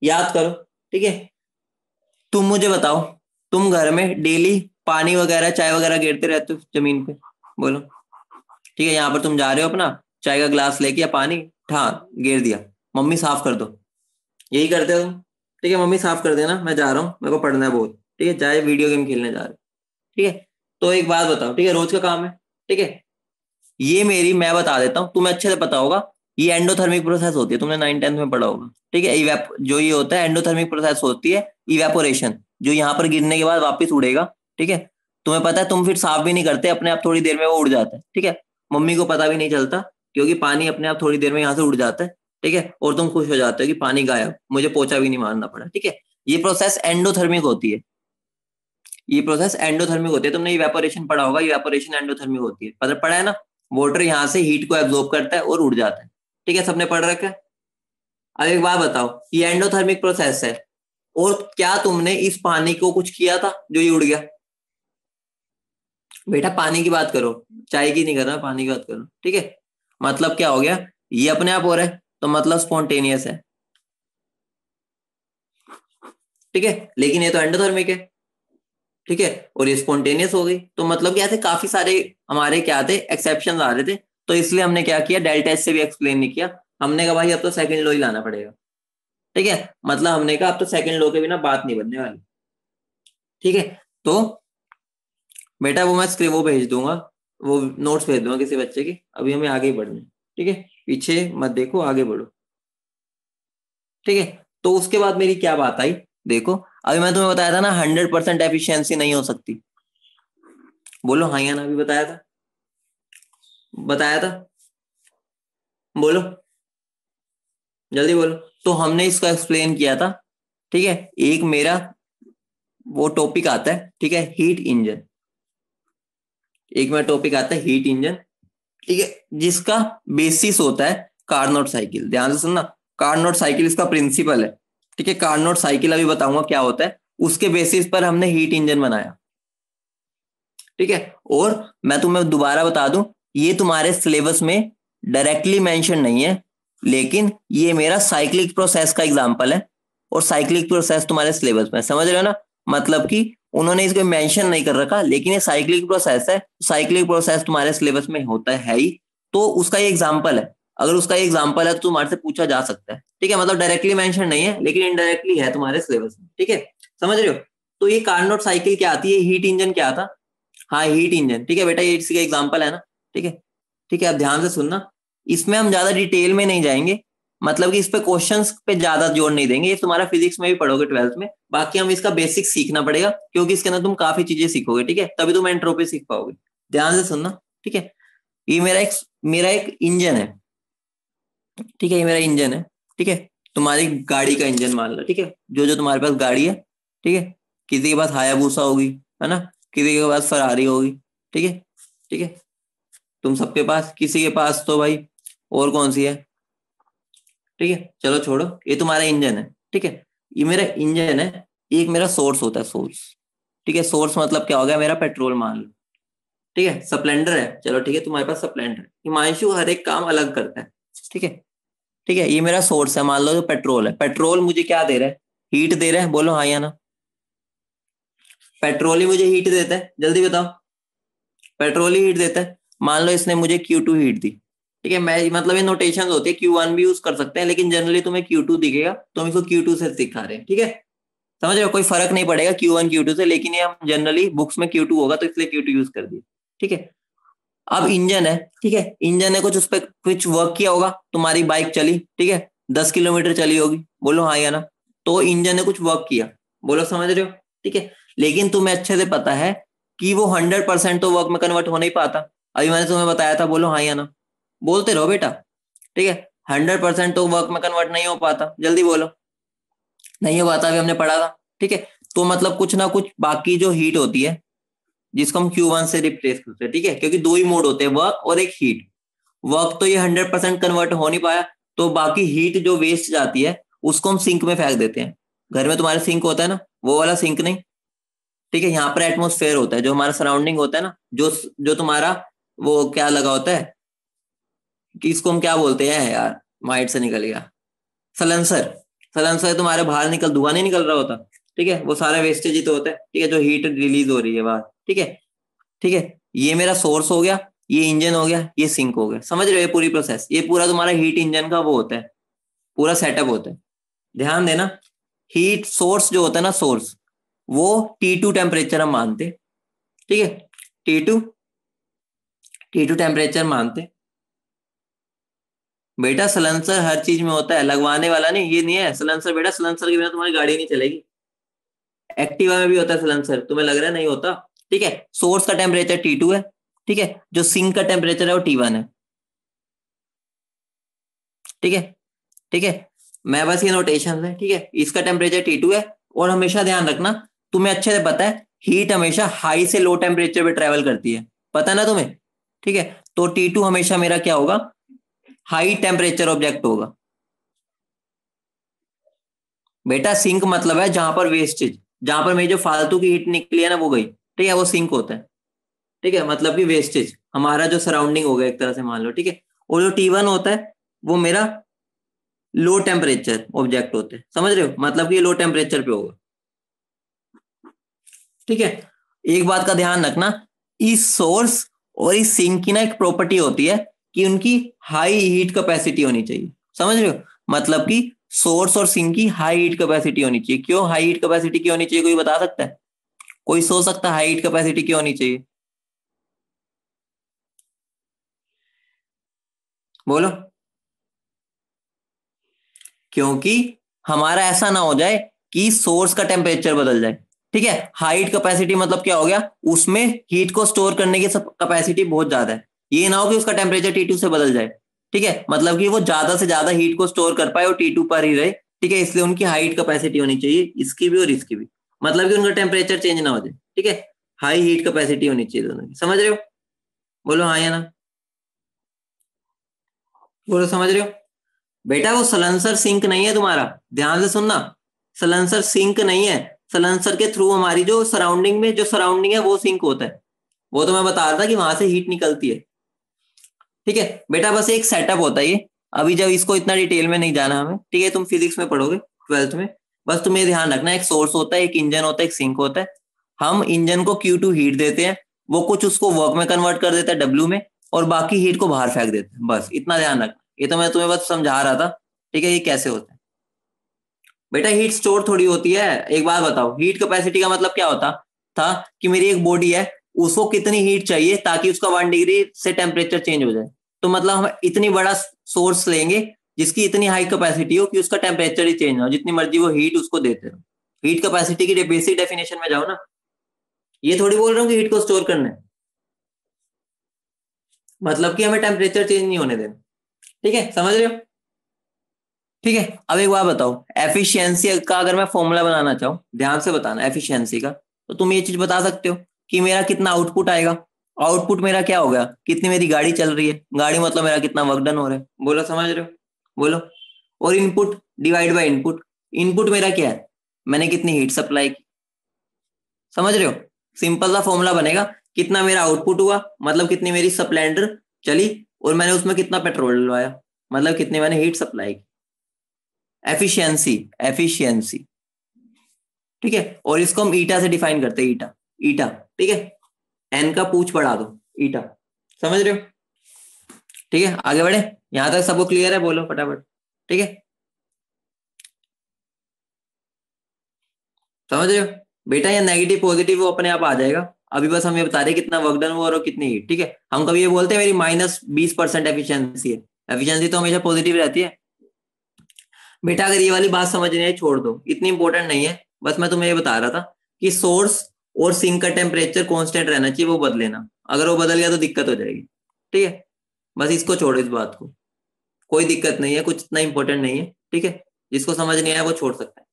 याद करो, ठीक है। तुम मुझे बताओ, तुम घर में डेली पानी वगैरह, चाय वगैरह गिरते रहते हो जमीन पे, बोलो, ठीक है, यहाँ पर तुम जा रहे हो अपना चाय का ग्लास लेके या पानी, हाँ, गिर दिया, मम्मी साफ कर दो, यही करते हो तुम, ठीक है, मम्मी साफ कर देना, मैं जा रहा हूँ, मेरे को पढ़ना है बहुत, ठीक है, चाहे वीडियो गेम खेलने जा रहे हो, ठीक है। तो एक बात बताओ, ठीक है, रोज का काम है, ठीक है, ये मेरी, मैं बता देता हूँ, तुम्हें अच्छे से पता होगा, ये एंडोथर्मिक प्रोसेस होती है, तुमने 9th 10th में पढ़ा होगा, ठीक है। जो ये होता है एंडोथर्मिक प्रोसेस होती है, इवेपोरेशन, जो यहाँ पर गिरने के बाद वापस उड़ेगा, ठीक है। तुम्हें पता है, तुम फिर साफ भी नहीं करते, अपने आप थोड़ी देर में वो उड़ जाता है, ठीक है, मम्मी को पता भी नहीं चलता क्योंकि पानी अपने आप थोड़ी देर में यहाँ से उड़ जाता है, ठीक है, और तुम खुश हो जाते हो कि पानी गायब, मुझे पोछा भी नहीं मारना पड़ा, ठीक है। ये प्रोसेस एंडोथर्मिक होती है, ये प्रोसेस एंडोथर्मिक होती है, तुमने इवेपोरेशन पढ़ा होगा, इवेपोरेशन एंडोथर्मिक होती है, पढ़ा है ना। वाटर यहाँ से हीट को एब्जॉर्ब करता है और उड़ जाता है, ठीक है, सबने पढ़ रखा है। अब एक बात बताओ, ये एंडोथर्मिक प्रोसेस है, और क्या तुमने इस पानी को कुछ किया था जो ये उड़ गया, बेटा पानी की बात करो, चाय की नहीं कर रहा, पानी की बात करो, ठीक है। मतलब क्या हो गया, ये अपने आप हो रहा है तो मतलब स्पॉन्टेनियस है, ठीक है, लेकिन ये तो एंडोथर्मिक है, ठीक है, और ये स्पॉन्टेनियस हो गई, तो मतलब क्या थे, काफी सारे हमारे क्या थे, एक्सेप्शन आ रहे थे, तो इसलिए हमने क्या किया, डेल्टा एच से भी एक्सप्लेन नहीं किया, हमने कहा भाई अब तो सेकंड लॉ ही लाना पड़ेगा, ठीक है, मतलब हमने कहा अब तो सेकंड लॉ के बिना बात नहीं बनने वाली, ठीक है। तो बेटा वो मैं स्क्रिप्ट वो भेज दूंगा, वो नोट्स भेज दूंगा किसी बच्चे की, अभी हमें आगे ही बढ़ना है, ठीक है, पीछे मत देखो, आगे बढ़ो, ठीक है। तो उसके बाद मेरी क्या बात आई, देखो, अभी मैं तुम्हें बताया था ना 100% एफिशिएंसी नहीं हो सकती, बोलो हाँ या ना, भी बताया था, बताया था, बोलो, जल्दी बोलो। तो हमने इसको एक्सप्लेन किया था, ठीक है, एक मेरा वो टॉपिक आता है, ठीक है, हीट इंजन, एक मेरा टॉपिक आता है हीट इंजन, ठीक है, जिसका बेसिस होता है कार्नोट साइकिल, ध्यान से सुनना, कार्नोट साइकिल इसका प्रिंसिपल है, ठीक है। कार्नोट साइकिल अभी बताऊंगा क्या होता है, उसके बेसिस पर हमने हीट इंजन बनाया, ठीक है। और मैं तुम्हें दोबारा बता दूं, ये तुम्हारे सिलेबस में डायरेक्टली मेंशन नहीं है, लेकिन ये मेरा साइक्लिक प्रोसेस का एग्जांपल है, और साइक्लिक प्रोसेस तुम्हारे सिलेबस में, समझ रहे हो ना। मतलब कि उन्होंने इसको मेंशन नहीं कर रखा, लेकिन ये साइक्लिक प्रोसेस है। साइक्लिक प्रोसेस तुम्हारे सिलेबस में होता है ही, तो उसका ये एग्जाम्पल है। अगर उसका ये एग्जाम्पल है तो तुम्हारे से पूछा जा सकता है, ठीक है। मतलब डायरेक्टली मेंशन नहीं है, लेकिन इनडायरेक्टली है तुम्हारे सिलेबस में, ठीक है। समझ रहे हो। तो ये कार्नोट साइकिल क्या आती है, हीट इंजन क्या था, हाँ हीट इंजन, ठीक है बेटा, ये इसी का एग्जाम्पल है ना, ठीक है। ठीक है, अब ध्यान से सुनना, इसमें हम ज्यादा डिटेल में नहीं जाएंगे, मतलब कि इस पे क्वेश्चंस पे ज्यादा जोर नहीं देंगे, ये तुम्हारा फिजिक्स में भी पढ़ोगे 12th में। बाकी हम इसका बेसिक सीखना पड़ेगा, क्योंकि इसके अंदर तुम काफी चीजें सीखोगे, ठीक है, तभी तुम एंट्रोपी सीख पाओगे। ध्यान से सुनना, ठीक है। ये मेरा एक इंजन है, ठीक है, ये मेरा इंजन है, ठीक है। तुम्हारी गाड़ी का इंजन मान लो, ठीक है, जो जो तुम्हारे पास गाड़ी है, ठीक है। किसी के पास हायाबुसा होगी, है ना, किसी के पास फरारी होगी, ठीक है, ठीक है। तुम सबके पास, किसी के पास तो भाई और कौन सी है, ठीक है, चलो छोड़ो, ये तुम्हारा इंजन है, ठीक है। ये मेरा इंजन है, एक मेरा सोर्स होता है, सोर्स, ठीक है। सोर्स मतलब क्या हो गया, मेरा पेट्रोल मान लो, ठीक है। स्प्लेंडर है, चलो ठीक है, तुम्हारे पास स्प्लेंडर है। हिमांशु हर एक काम अलग करता है, ठीक है, ठीक है। ये मेरा सोर्स है, मान लो जो पेट्रोल है, पेट्रोल मुझे क्या दे रहा है, हीट दे रहा है, बोलो हाँ या ना। पेट्रोल ही मुझे हीट देता है, जल्दी बताओ, पेट्रोल ही हीट देता है। मान लो इसने मुझे Q2 हीट दी, ठीक है। मैं मतलब ये नोटेशन होती है, Q1 भी यूज कर सकते हैं, लेकिन जनरली तुम्हें Q2 दिखेगा, तो हम इसको Q2 से दिखा रहे हैं, ठीक है। समझ रहे हो, कोई फर्क नहीं पड़ेगा Q1 Q2 से, लेकिन ये हम जनरली बुक्स में Q2 होगा, तो इसलिए Q2 यूज कर दिया, ठीक है। अब इंजन है, ठीक है, इंजन ने कुछ उस पर कुछ वर्क किया होगा, तुम्हारी बाइक चली, ठीक है, 10 किलोमीटर चली होगी, बोलो हाँ या ना। तो इंजन ने कुछ वर्क किया, बोलो समझ रहे हो, ठीक है। लेकिन तुम्हें अच्छे से पता है कि वो 100% तो वर्क में कन्वर्ट हो नहीं पाता, अभी मैंने तुम्हें बताया था, बोलो हाँ या ना, बोलते रहो बेटा, ठीक है। 100% तो वर्क में कन्वर्ट नहीं हो पाता, जल्दी बोलो, नहीं हो पाता, अभी हमने पढ़ा था, ठीक है। तो मतलब कुछ ना कुछ बाकी जो हीट होती है, जिसको हम Q1 से रिप्लेस करते हैं, ठीक है, क्योंकि दो ही मोड होते हैं, वर्क और एक हीट। वर्क तो ये 100% कन्वर्ट हो नहीं पाया, तो बाकी हीट जो वेस्ट जाती है, उसको हम सिंक में फेंक देते हैं। घर में तुम्हारे सिंक होता है ना, वो वाला सिंक नहीं, ठीक है। यहाँ पर एटमोस्फेयर होता है, जो हमारा सराउंडिंग होता है ना, जो जो तुम्हारा वो क्या लगा होता है, कि इसको हम क्या बोलते हैं यार, माइंड से निकल गया, सलेंसर। सलेंसर तुम्हारे बाहर निकल, धुआं नहीं निकल रहा होता, ठीक है, वो सारा वेस्टेज ही तो होता है, ठीक है, जो हीट रिलीज हो रही है बाहर, ठीक है, ठीक है। ये मेरा सोर्स हो गया, ये इंजन हो गया, ये सिंक हो गया, समझ रहे हो, ये पूरी प्रोसेस, ये पूरा तुम्हारा हीट इंजन का वो होता है, पूरा सेटअप होता है। ध्यान देना, हीट सोर्स जो होता है ना, सोर्स, वो T2 टेम्परेचर हम मानते, ठीक है, T2, T2 टेम्परेचर मानते। बेटा सलेंसर हर चीज में होता है, लगवाने वाला नहीं, ये नहीं है सलेंसर, बेटा सलेंसर के बिना तुम्हारी गाड़ी नहीं चलेगी। एक्टिवा में भी होता है सलेंसर, तुम्हें लग रहा है नहीं होता, ठीक है। सोर्स का टेम्परेचर T2 है, ठीक है, जो सिंक का टेम्परेचर है वो T1 है, ठीक है, ठीक है। मैं बस ये नोटेशन है, ठीक है, इसका टेम्परेचर T2 है। और हमेशा ध्यान रखना, तुम्हें अच्छे से पता है, हीट हमेशा हाई से लो टेम्परेचर पे ट्रेवल करती है, पता ना तुम्हें, ठीक है। तो T2 हमेशा मेरा क्या होगा, हाई टेम्परेचर ऑब्जेक्ट होगा। बेटा सिंक मतलब है जहां पर वेस्टेज, जहां पर मेरी जो फालतू की हीट निकली है ना वो गई, ठीक है, वो सिंक होता है, ठीक है। मतलब कि वेस्टेज हमारा जो सराउंडिंग हो गया एक तरह से मान लो, ठीक है। और जो T1 होता है, वो मेरा लो टेम्परेचर ऑब्जेक्ट होते हैं, समझ रहे हो, मतलब कि ये लो टेम्परेचर पे होगा, ठीक है। एक बात का ध्यान रखना, इस सोर्स और इस सिंक की ना एक प्रॉपर्टी होती है, कि उनकी हाई हीट कैपेसिटी होनी चाहिए, समझ रहे हो। मतलब कि सोर्स और सिंक की हाई हीट कैपेसिटी होनी चाहिए। क्यों हाई हीट कैपेसिटी क्यों होनी चाहिए, कोई बता सकता है, कोई सोच सकता है हाई हीट कैपेसिटी क्यों होनी चाहिए, बोलो। क्योंकि हमारा ऐसा ना हो जाए कि सोर्स का टेम्परेचर बदल जाए, ठीक है। हाइट कैपेसिटी मतलब क्या हो गया, उसमें हीट को स्टोर करने की कैपेसिटी बहुत ज्यादा है, ये ना हो कि उसका टेम्परेचर T2 से बदल जाए, ठीक है। मतलब कि वो ज्यादा से ज्यादा हीट को स्टोर कर पाए और T2 पर ही रहे, ठीक है। इसलिए उनकी हाइट कैपेसिटी होनी चाहिए, इसकी भी और इसकी भी, मतलब कि उनका टेम्परेचर चेंज ना हो जाए, ठीक है। हाई हीट कैपेसिटी होनी चाहिए दोनों की, समझ रहे हो, बोलो हाँ या ना, बोलो समझ रहे हो। बेटा वो सलेंसर सिंक नहीं है तुम्हारा, ध्यान से सुनना, सलेंसर सिंक नहीं है। सलेंसर के थ्रू हमारी जो सराउंडिंग है वो सिंक होता है। वो तो मैं बता रहा था कि वहां से हीट निकलती है। ठीक है बेटा, बस एक सेटअप होता है ये। अभी जब इसको इतना डिटेल में नहीं जाना हमें, ठीक है, तुम फिजिक्स में पढ़ोगे 12th में। बस तुम्हें ध्यान रखना, एक सोर्स होता है, एक इंजन होता है, एक सिंक होता है। हम इंजन को Q2 हीट देते हैं, वो कुछ उसको वर्क में कन्वर्ट कर देता है W में, और बाकी हीट को बाहर फेंक देते हैं। बस इतना ध्यान रखना, ये तो मैं तुम्हें बस समझा रहा था। ठीक है, ये कैसे होता है। बेटा हीट स्टोर थोड़ी होती है। एक बात बताओ, हीट कैपेसिटी का मतलब क्या होता था कि मेरी एक बॉडी है, उसको कितनी हीट चाहिए ताकि उसका 1 डिग्री से टेम्परेचर चेंज हो जाए। तो मतलब हम इतनी बड़ा सोर्स लेंगे जिसकी इतनी हाई कैपेसिटी हो कि उसका टेम्परेचर ही चेंज हो, जितनी मर्जी वो हीट उसको देते रहो। हीट कैपेसिटी की बेसिक डेफिनेशन में जाओ ना। ये थोड़ी बोल रहा हूँ कि हीट को स्टोर करना है, मतलब कि हमें टेम्परेचर चेंज नहीं होने देना। ठीक है, समझ रहे हो। ठीक है, अब एक बात बताओ, एफिशिएंसी का अगर मैं फॉर्मूला बनाना चाहूँ, ध्यान से बताना एफिशिएंसी का, तो तुम ये चीज बता सकते हो कि मेरा कितना आउटपुट आएगा। आउटपुट मेरा क्या होगा, कितनी मेरी गाड़ी चल रही है, गाड़ी मतलब मेरा कितना वर्क डन हो रहा है। बोलो, समझ रहे हो, बोलो। और input divide by input, input मेरा क्या है, मैंने कितनी हीट सप्लाई की। समझ रहे हो, सिंपल सा फॉर्मूला बनेगा, कितना मेरा आउटपुट हुआ मतलब कितनी मेरी स्प्लेंडर चली, और मैंने उसमें कितना पेट्रोल डलवाया मतलब कितनी मैंने हीट सप्लाई की। Efficiency, efficiency. ठीक है, और इसको हम ईटा से डिफाइन करते हैं, ईटा, ईटा। ठीक है, एन का पूछ बढ़ा दो, ईटा। समझ रहे हो। ठीक है, आगे बढ़े, यहां तक सबको क्लियर है, बोलो फटाफट। ठीक है, समझ रहे हो बेटा, ये नेगेटिव पॉजिटिव वो अपने आप आ जाएगा। अभी बस हम ये बता रहे हैं कितना वर्क डन हुआ और कितनी हीट। ठीक है, हम कभी ये बोलते हैं मेरी -20% एफिशिएंसी है, एफिशिएंसी तो हमेशा पॉजिटिव रहती है। बेटा अगर ये वाली बात समझ नहीं आई छोड़ दो, इतनी इंपॉर्टेंट नहीं है। बस मैं तुम्हें ये बता रहा था कि सोर्स और सिंक का टेम्परेचर कांस्टेंट रहना चाहिए, वो बदलेना। अगर वो बदल गया तो दिक्कत हो जाएगी। ठीक है, बस इसको छोड़ो, इस बात को, कोई दिक्कत नहीं है, कुछ इतना इंपॉर्टेंट नहीं है। ठीक है, जिसको समझ नहीं आया वो छोड़ सकता है।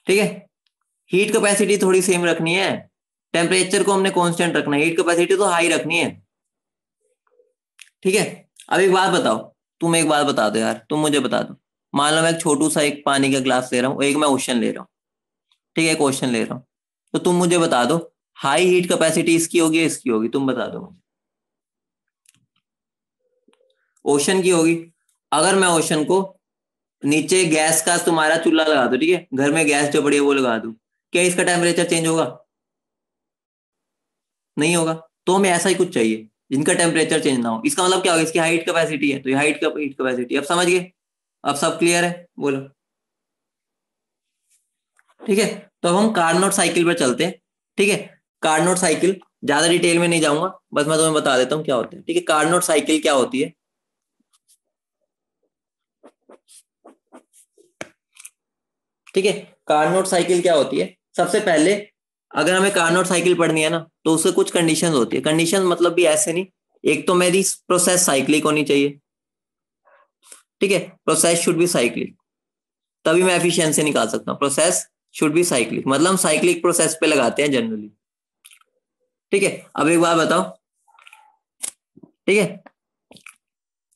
ठीक है, हीट कैपेसिटी थोड़ी सेम रखनी है, टेम्परेचर को हमने कांस्टेंट रखना है, हीट कैपेसिटी तो हाई रखनी है। ठीक है, अब एक बात बताओ, तुम एक बात बता दो यार, तुम मुझे बता दो। मान लो मैं एक छोटू सा एक पानी का ग्लास ले रहा हूँ, एक मैं ओशन ले रहा हूँ। ठीक है, क्वेश्चन ले रहा हूँ, तो तुम मुझे बता दो, हाई हीट कैपेसिटी इसकी होगी इसकी होगी, तुम बता दो मुझे। ओशन की होगी। अगर मैं ओशन को नीचे गैस का तुम्हारा चूल्हा लगा दो, ठीक है, घर में गैस जो पड़ी है वो लगा दूं, क्या इसका टेम्परेचर चेंज होगा, नहीं होगा। तो हमें ऐसा ही कुछ चाहिए जिनका टेम्परेचर चेंज ना हो। इसका मतलब क्या होगा, इसकी हाइट कैपेसिटी है, तो ये हीट कैपेसिटी, अब समझ गए, अब सब क्लियर है, बोलो। ठीक है, तो अब हम कार्नोट साइकिल पर चलते हैं। ठीक है, कार्नोट साइकिल ज्यादा डिटेल में नहीं जाऊंगा, बस मैं तुम्हें बता देता हूँ क्या होता है। ठीक है, कार्नोट साइकिल क्या होती है। ठीक है, कार्नोट साइकिल क्या होती है, सबसे पहले अगर हमें कार्नोट साइकिल पढ़नी है ना, तो उससे कुछ कंडीशंस होती है। कंडीशन मतलब भी ऐसे नहीं, एक तो मेरी प्रोसेस साइक्लिक होनी चाहिए। ठीक है, प्रोसेस शुड बी साइक्लिक, तभी मैं एफिशिएंसी निकाल सकता हूँ। प्रोसेस शुड बी साइक्लिक मतलब हम साइक्लिक प्रोसेस पे लगाते हैं जनरली। ठीक है, अब एक बात बताओ। ठीक है,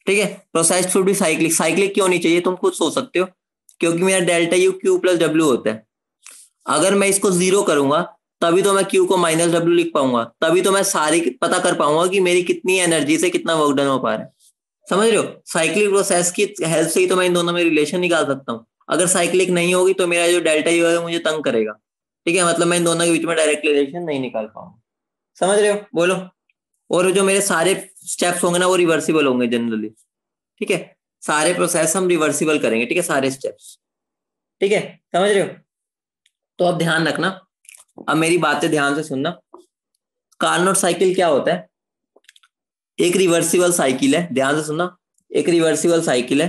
ठीक है, process should be cyclic, cyclic क्यों होनी चाहिए तुम खुद सोच सकते हो, क्योंकि मेरा delta U Q plus W होता है। अगर मैं इसको जीरो करूंगा तभी तो मैं क्यू को -W लिख पाऊंगा, तभी तो मैं सारी पता कर पाऊंगा कि मेरी कितनी एनर्जी से कितना वर्क डन हो पा रहा है। समझ रहे हो, साइक्लिक प्रोसेस की हेल्प से ही तो मैं इन दोनों में रिलेशन निकाल सकता हूँ। अगर साइक्लिक नहीं होगी तो मेरा जो डेल्टा यू है मुझे तंग करेगा। ठीक है, मतलब मैं इन दोनों के बीच में डायरेक्ट रिलेशन नहीं निकाल पाऊंगा। समझ रहे हो, बोलो। और जो मेरे सारे स्टेप्स होंगे ना वो रिवर्सिबल होंगे जनरली। ठीक है, सारे प्रोसेस हम रिवर्सिबल करेंगे, ठीक है, सारे स्टेप्स। ठीक है, समझ रहे हो। तो अब ध्यान रखना, अब मेरी बातें ध्यान से सुनना। कार्नोट साइकिल क्या होता है, एक रिवर्सिबल साइकिल है, ध्यान से सुनना, एक रिवर्सिबल साइकिल है।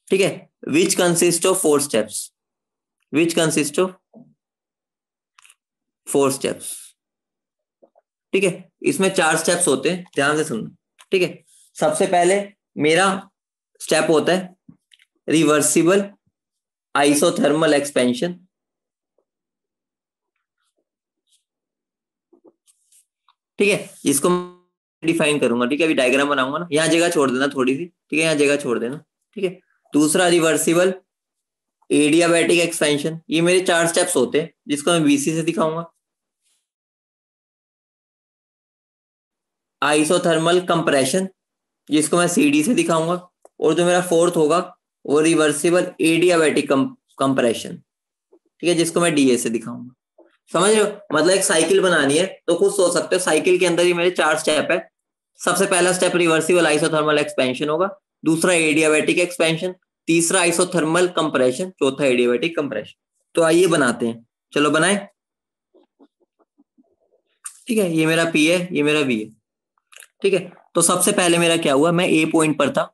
ठीक है, which consist of 4 steps, which consist of 4 steps. ठीक है, इसमें 4 स्टेप्स होते हैं, ध्यान से सुनना। ठीक है, सबसे पहले मेरा स्टेप होता है रिवर्सिबल आइसोथर्मल एक्सपेंशन। ठीक है, इसको डिफाइन करूंगा, ठीक है। अभी डायग्राम बनाऊंगा ना, यहाँ जगह छोड़ देना थोड़ी सी, ठीक है, यहाँ जगह छोड़ देना, ठीक है। दूसरा रिवर्सिबल एडियाबैटिक एक्सपेंशन, ये मेरे 4 स्टेप्स होते हैं जिसको मैं बीसी से दिखाऊंगा। आइसोथर्मल कंप्रेशन, जिसको मैं सीडी से दिखाऊंगा। और जो मेरा फोर्थ होगा वो रिवर्सिबल एडियाबैटिक कंप्रेशन, ठीक है, जिसको मैं डीए से दिखाऊंगा। समझ रहे हो? मतलब एक साइकिल बनानी है तो खुद सोच सकते हो, साइकिल के अंदर ही मेरे 4 स्टेप है। सबसे पहला स्टेप रिवर्सिबल आइसोथर्मल एक्सपेंशन होगा, दूसरा एडियाबैटिक एक्सपेंशन, तीसरा आइसोथर्मल कंप्रेशन, चौथा एडियाबैटिक कंप्रेशन। तो आइए बनाते हैं, चलो बनाए, ठीक है। ये मेरा पी है, ये मेरा वी है, ठीक है। तो सबसे पहले मेरा क्या हुआ, मैं ए पॉइंट पर था,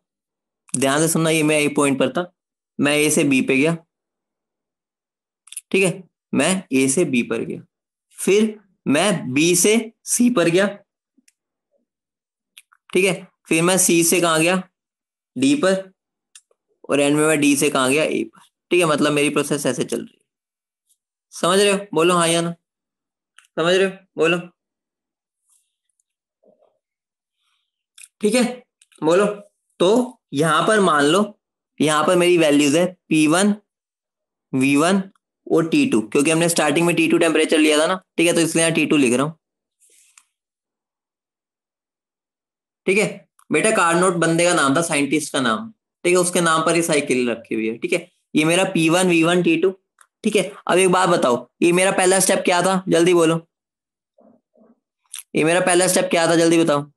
ध्यान से सुनना, ये मैं ए पॉइंट पर था, मैं ए से बी पे गया, ठीक है, मैं ए से बी पर गया, फिर मैं बी से सी पर गया, ठीक है, फिर मैं सी से कहा गया, डी पर, और एंड में मैं डी से कहा गया, ए पर, ठीक है। मतलब मेरी प्रोसेस ऐसे चल रही है। समझ रहे हो? बोलो हाँ या ना, समझ रहे हो? बोलो, ठीक है, बोलो। तो यहां पर मान लो, यहां पर मेरी वैल्यूज है P1 V1 और T2, क्योंकि हमने स्टार्टिंग में T2 टेम्परेचर लिया था ना, ठीक है, तो इसलिए यहाँ T2 लिख रहा हूं, ठीक है। बेटा कार्नोट बंदे का नाम था, साइंटिस्ट का नाम, ठीक है, उसके नाम पर ही साइकिल रखी हुई है, ठीक है। ये मेरा P1 V1 T2, ठीक है। अब एक बात बताओ, ये मेरा पहला स्टेप क्या था, जल्दी बोलो, ये मेरा पहला स्टेप क्या था, जल्दी बताओ।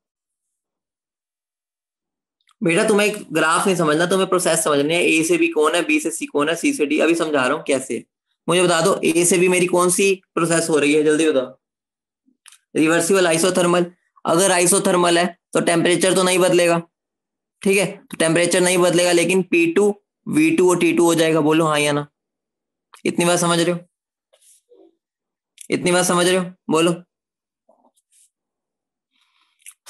बेटा तुम्हें एक ग्राफ नहीं समझना, तुम्हें प्रोसेस समझनी है। ए से बी कौन है, बी से सी कौन है, सी से डी, अभी समझा रहा हूँ कैसे। मुझे बता दो, ए से बी मेरी कौन सी प्रोसेस हो रही है, जल्दी बताओ। Reversible isothermal. अगर आइसोथर्मल है तो टेम्परेचर तो नहीं बदलेगा, ठीक है, तो टेम्परेचर नहीं बदलेगा, लेकिन P2 V2 और T2 हो जाएगा। बोलो हाँ या ना, इतनी बात समझ रहे हो? इतनी बात समझ रहे हो? बोलो,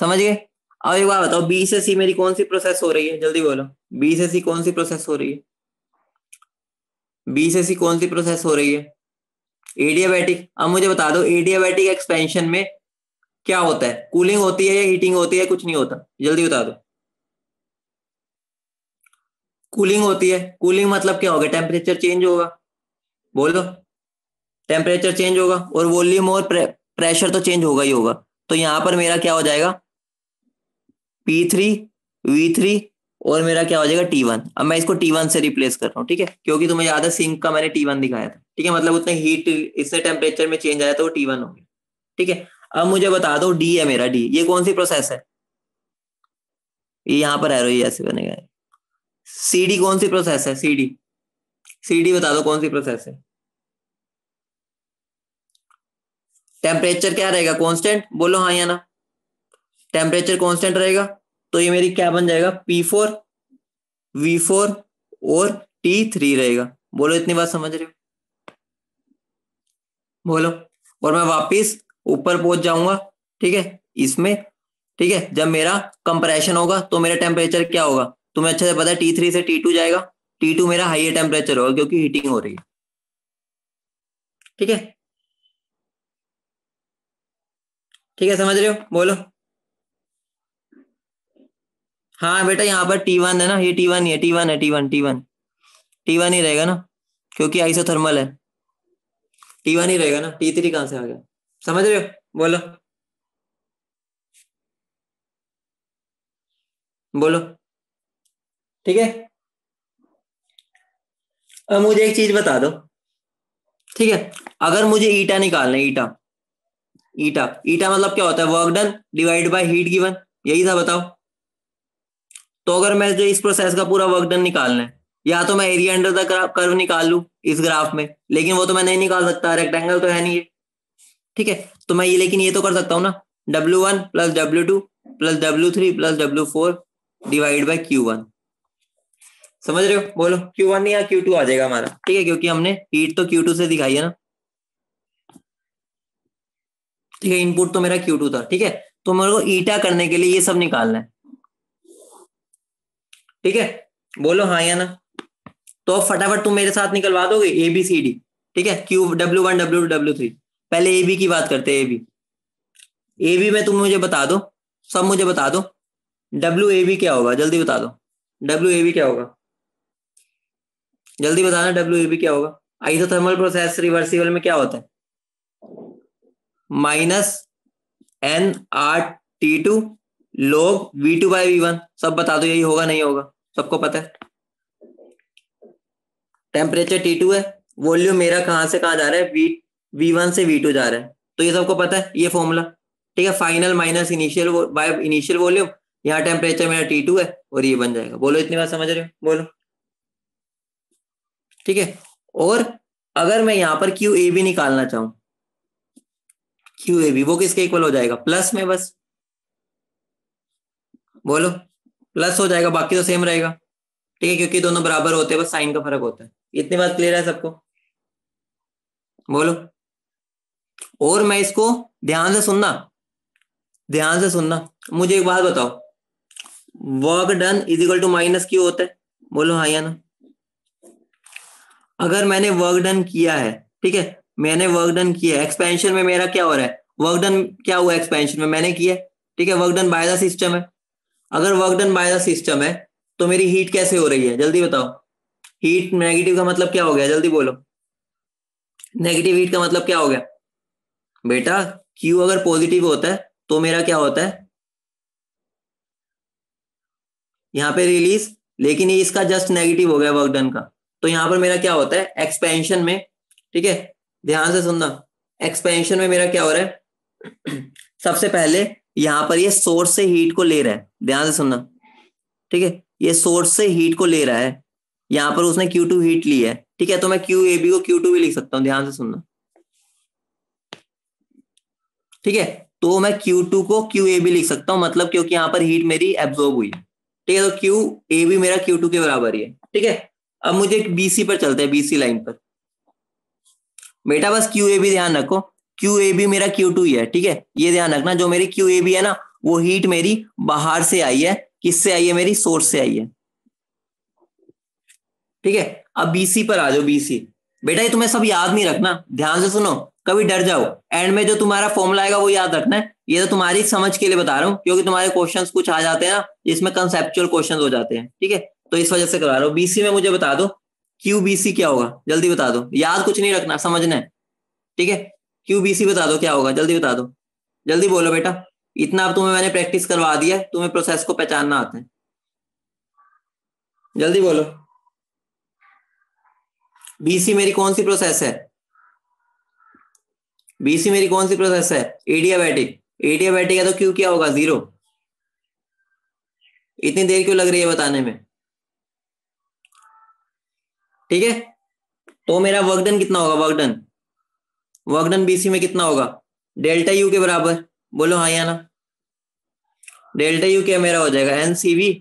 समझ गए? अब एक बात बताओ, बी से सी मेरी कौन सी प्रोसेस हो रही है, जल्दी बोलो, बी से सी कौन सी प्रोसेस हो रही है, बी से सी कौन सी प्रोसेस हो रही है? एडियाबैटिक। अब मुझे बता दो, एडियाबैटिक एक्सपेंशन में क्या होता है, कूलिंग होती है या हीटिंग होती है, कुछ नहीं होता, जल्दी बता दो। कूलिंग होती है। कूलिंग मतलब क्या होगा, टेम्परेचर चेंज होगा, बोलो, टेम्परेचर चेंज होगा, और वॉल्यूम और प्रेशर तो चेंज होगा ही होगा। तो यहां पर मेरा क्या हो जाएगा, P3 V3, और मेरा क्या हो जाएगा T1। अब मैं इसको T1 से रिप्लेस कर रहा हूँ, ठीक है, क्योंकि तुम्हें याद है सिंक का मैंने T1 दिखाया था, ठीक है, मतलब उतने हीट, इससे टेम्परेचर में चेंज आया तो वो T1 हो गया, ठीक है। अब मुझे बता दो, डी है मेरा, डी ये कौन सी प्रोसेस है, ये यहाँ पर एरो, ये ऐसे बनेगा। सीडी कौन सी प्रोसेस है, सीडी, सीडी बता दो कौन सी प्रोसेस है। टेम्परेचर क्या रहेगा, कांस्टेंट, बोलो हाँ या ना, टेम्परेचर कांस्टेंट रहेगा, तो ये मेरी क्या बन जाएगा, P4 V4 और T3 रहेगा। बोलो, इतनी बात समझ रहे हो? बोलो। और मैं वापिस ऊपर पहुंच जाऊंगा, ठीक है, इसमें, ठीक है, जब मेरा कंप्रेशन होगा तो मेरा टेम्परेचर क्या होगा, तुम्हें अच्छे से पता है, T3 से T2 जाएगा, T2 मेरा हाईएस्ट टेम्परेचर होगा क्योंकि हीटिंग हो रही है, ठीक है, ठीक है, समझ रहे हो? बोलो। हाँ बेटा, यहाँ पर T1 है ना, ये T1 ही है, T1 है, T1 T1 T1 ही रहेगा ना, क्योंकि आइसोथर्मल है, T1 ही रहेगा ना, T3 कहां से आ गया, समझ रहे हो? बोलो, बोलो, ठीक है। अब मुझे एक चीज बता दो, ठीक है, अगर मुझे ईटा निकालना है, ईटा, ईटा, ईटा मतलब क्या होता है, work done divide by heat given, यही था, बताओ। तो अगर मैं जो इस प्रोसेस का पूरा वर्क डन निकालना है, या तो मैं एरिया अंडर द कर्व निकाल लूं इस ग्राफ में, लेकिन वो तो मैं नहीं निकाल सकता, रेक्टेंगल तो है नहीं ये, ठीक है। तो मैं ये, लेकिन ये तो कर सकता हूँ ना, W1 plus W2 plus W3 plus W4 divide by Q1, समझ रहे हो? बोलो, Q1 या Q2 आ जाएगा हमारा, ठीक है, क्योंकि हमने हीट तो Q2 से दिखाई है ना, ठीक है, इनपुट तो मेरा Q2 था, ठीक है। तो मेरे को ईटा करने के लिए ये सब निकालना है, ठीक है, बोलो हाँ या ना। तो फटाफट तुम मेरे साथ निकलवा दोगे ABCD, ठीक है, W1 W2 W3। पहले AB की बात करते हैं, AB, AB में तुम मुझे बता दो, सब मुझे बता दो, डब्ल्यू ए बी क्या होगा, जल्दी बता दो, डब्ल्यू ए बी क्या होगा, जल्दी बताना, डब्ल्यू ए बी क्या होगा। आइसोथर्मल प्रोसेस रिवर्सिबल में क्या होता है, minus N R T two log V2 by V1, सब बता दो, यही होगा नहीं होगा, सबको पता है। टेम्परेचर T2 है, वॉल्यूम मेरा कहां से कहां जा रहा है, V1 से V2 जा रहा है, तो ये सबको पता है ये फॉर्मूला, ठीक है। Final minus initial by initial volume, यहाँ टेम्परेचर मेरा T2 है और ये बन जाएगा। बोलो इतनी बात समझ रहे हो, बोलो, ठीक है। और अगर मैं यहाँ पर क्यू ए बी निकालना चाहूं, क्यू ए बी वो किसके इक्वल हो जाएगा, प्लस में, बस बोलो, प्लस हो जाएगा, बाकी तो सेम रहेगा, ठीक है, क्योंकि दोनों बराबर होते हैं, बस साइन का फर्क होता है। इतनी बात क्लियर है सबको, बोलो। और मैं इसको ध्यान से सुनना, ध्यान से सुनना, मुझे एक बात बताओ, work done is equal to minus Q होता है, बोलो हाँ या ना। अगर मैंने वर्क डन किया है, ठीक है, मैंने वर्क डन किया है, एक्सपेंशन में मेरा क्या हो रहा है, वर्क डन क्या हुआ एक्सपेंशन में, मैंने किया, ठीक है, work done by the system है। अगर work done by the system है तो मेरी हीट कैसे हो रही है, जल्दी बताओ। हीट नेगेटिव का मतलब क्या हो गया, जल्दी बोलो, नेगेटिव हीट का मतलब क्या हो गया बेटा, Q अगर पॉजिटिव होता है तो मेरा क्या होता है, यहाँ पे रिलीज, लेकिन ये इसका जस्ट नेगेटिव हो गया वर्क डन का, तो यहाँ पर मेरा क्या होता है एक्सपेंशन में, ठीक है, ध्यान से सुनना, एक्सपेंशन में मेरा क्या हो रहा है सबसे पहले यहाँ पर ये सोर्स से हीट को ले रहा है, ध्यान से सुनना, ठीक है, ये सोर्स से हीट को ले रहा है, यहाँ पर उसने Q2 हीट ली है, ठीक है, तो मैं QAB को Q2 भी लिख सकता हूँ, ध्यान से सुनना, ठीक है, तो मैं Q2 को QAB लिख सकता हूँ, मतलब क्योंकि यहाँ पर हीट मेरी एब्जॉर्ब हुई है, ठीक है, तो QAB मेरा Q2 के बराबर ही है, ठीक है। अब मुझे BC पर चलते हैं, BC लाइन पर, बेटा बस QAB ध्यान रखो, QAB मेरा Q2 ही है, ठीक है, ये ध्यान रखना, जो मेरी QAB है ना, वो हीट मेरी बाहर से आई है, किससे आई है, मेरी सोर्स से आई है, ठीक है। अब बीसी पर आ जाओ, बीसी, बेटा ये तुम्हें सब याद नहीं रखना, ध्यान से सुनो, कभी डर जाओ, एंड में जो तुम्हारा फॉर्मूला आएगा वो याद रखना है, ये तो तुम्हारी समझ के लिए बता रहा हूँ, क्योंकि तुम्हारे क्वेश्चंस कुछ आ जाते हैं ना, इसमें कंसेप्चुअल क्वेश्चंस हो जाते हैं, ठीक है, तो इस वजह से करवा रहा हूँ। बीसी में मुझे बता दो QBC क्या होगा, जल्दी बता दो, याद कुछ नहीं रखना, समझना है, ठीक है। QBC बता दो क्या होगा, जल्दी बता दो, जल्दी बोलो बेटा, इतना अब तुम्हें मैंने प्रैक्टिस करवा दिया है, तुम्हें प्रोसेस को पहचानना आता है, जल्दी बोलो। बीसी मेरी कौन सी प्रोसेस है, बीसी मेरी कौन सी प्रोसेस है, एडियाबैटिक, एडियाबैटिक है तो क्यू क्या होगा, 0। इतनी देर क्यों लग रही है बताने में, ठीक है। तो मेरा वर्क डन कितना होगा, work done, work done BC में कितना होगा, डेल्टा यू के बराबर, बोलो हाँ या ना। डेल्टा यू क्या मेरा हो जाएगा, NCV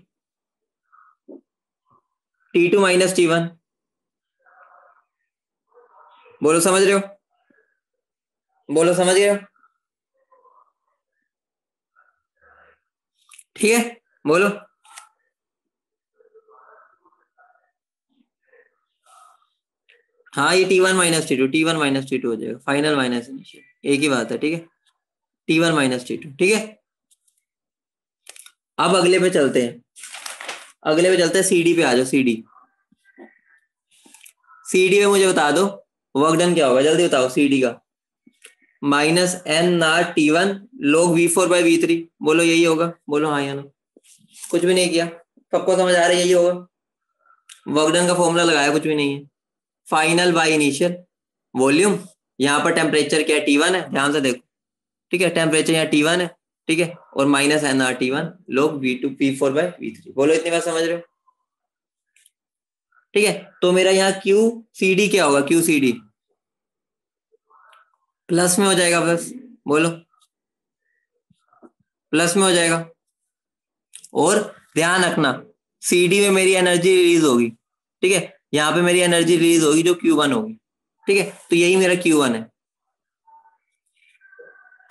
T2 माइनस T1, बोलो समझ रहे हो, बोलो समझ गए हो, ठीक है, बोलो। हाँ ये T1 minus T2, T1 minus T2 हो जाएगा, फाइनल माइनस इनिशियल एक ही बात है, ठीक है, T1 माइनस T2, ठीक है। अब अगले पे चलते हैं, अगले पे चलते हैं, CD पे आ जाओ, CD, CD में मुझे बता दो वर्क डन क्या होगा, जल्दी बताओ, CD का minus NR T1 log V4 by V3, बोलो यही होगा, बोलो हाँ या ना, कुछ भी नहीं किया, सबको समझ आ रहा है यही होगा, वर्क डन का फॉर्मूला लगाया, कुछ भी नहीं है, फाइनल बाई इनिशियल वॉल्यूम, यहाँ पर टेम्परेचर क्या है, T1 है, ध्यान से देखो, ठीक है, टेम्परेचर यहाँ T1 है, ठीक है, और minus NR T1 log V2 V4 by V3, बोलो इतनी बात समझ रहे हो, ठीक है। तो मेरा यहाँ QCD क्या होगा, QCD प्लस में हो जाएगा, बस बोलो प्लस में हो जाएगा, और ध्यान रखना CD में मेरी एनर्जी रिलीज होगी, ठीक है, यहाँ पे मेरी एनर्जी रिलीज होगी जो Q1 होगी, ठीक है, तो यही मेरा Q1 है,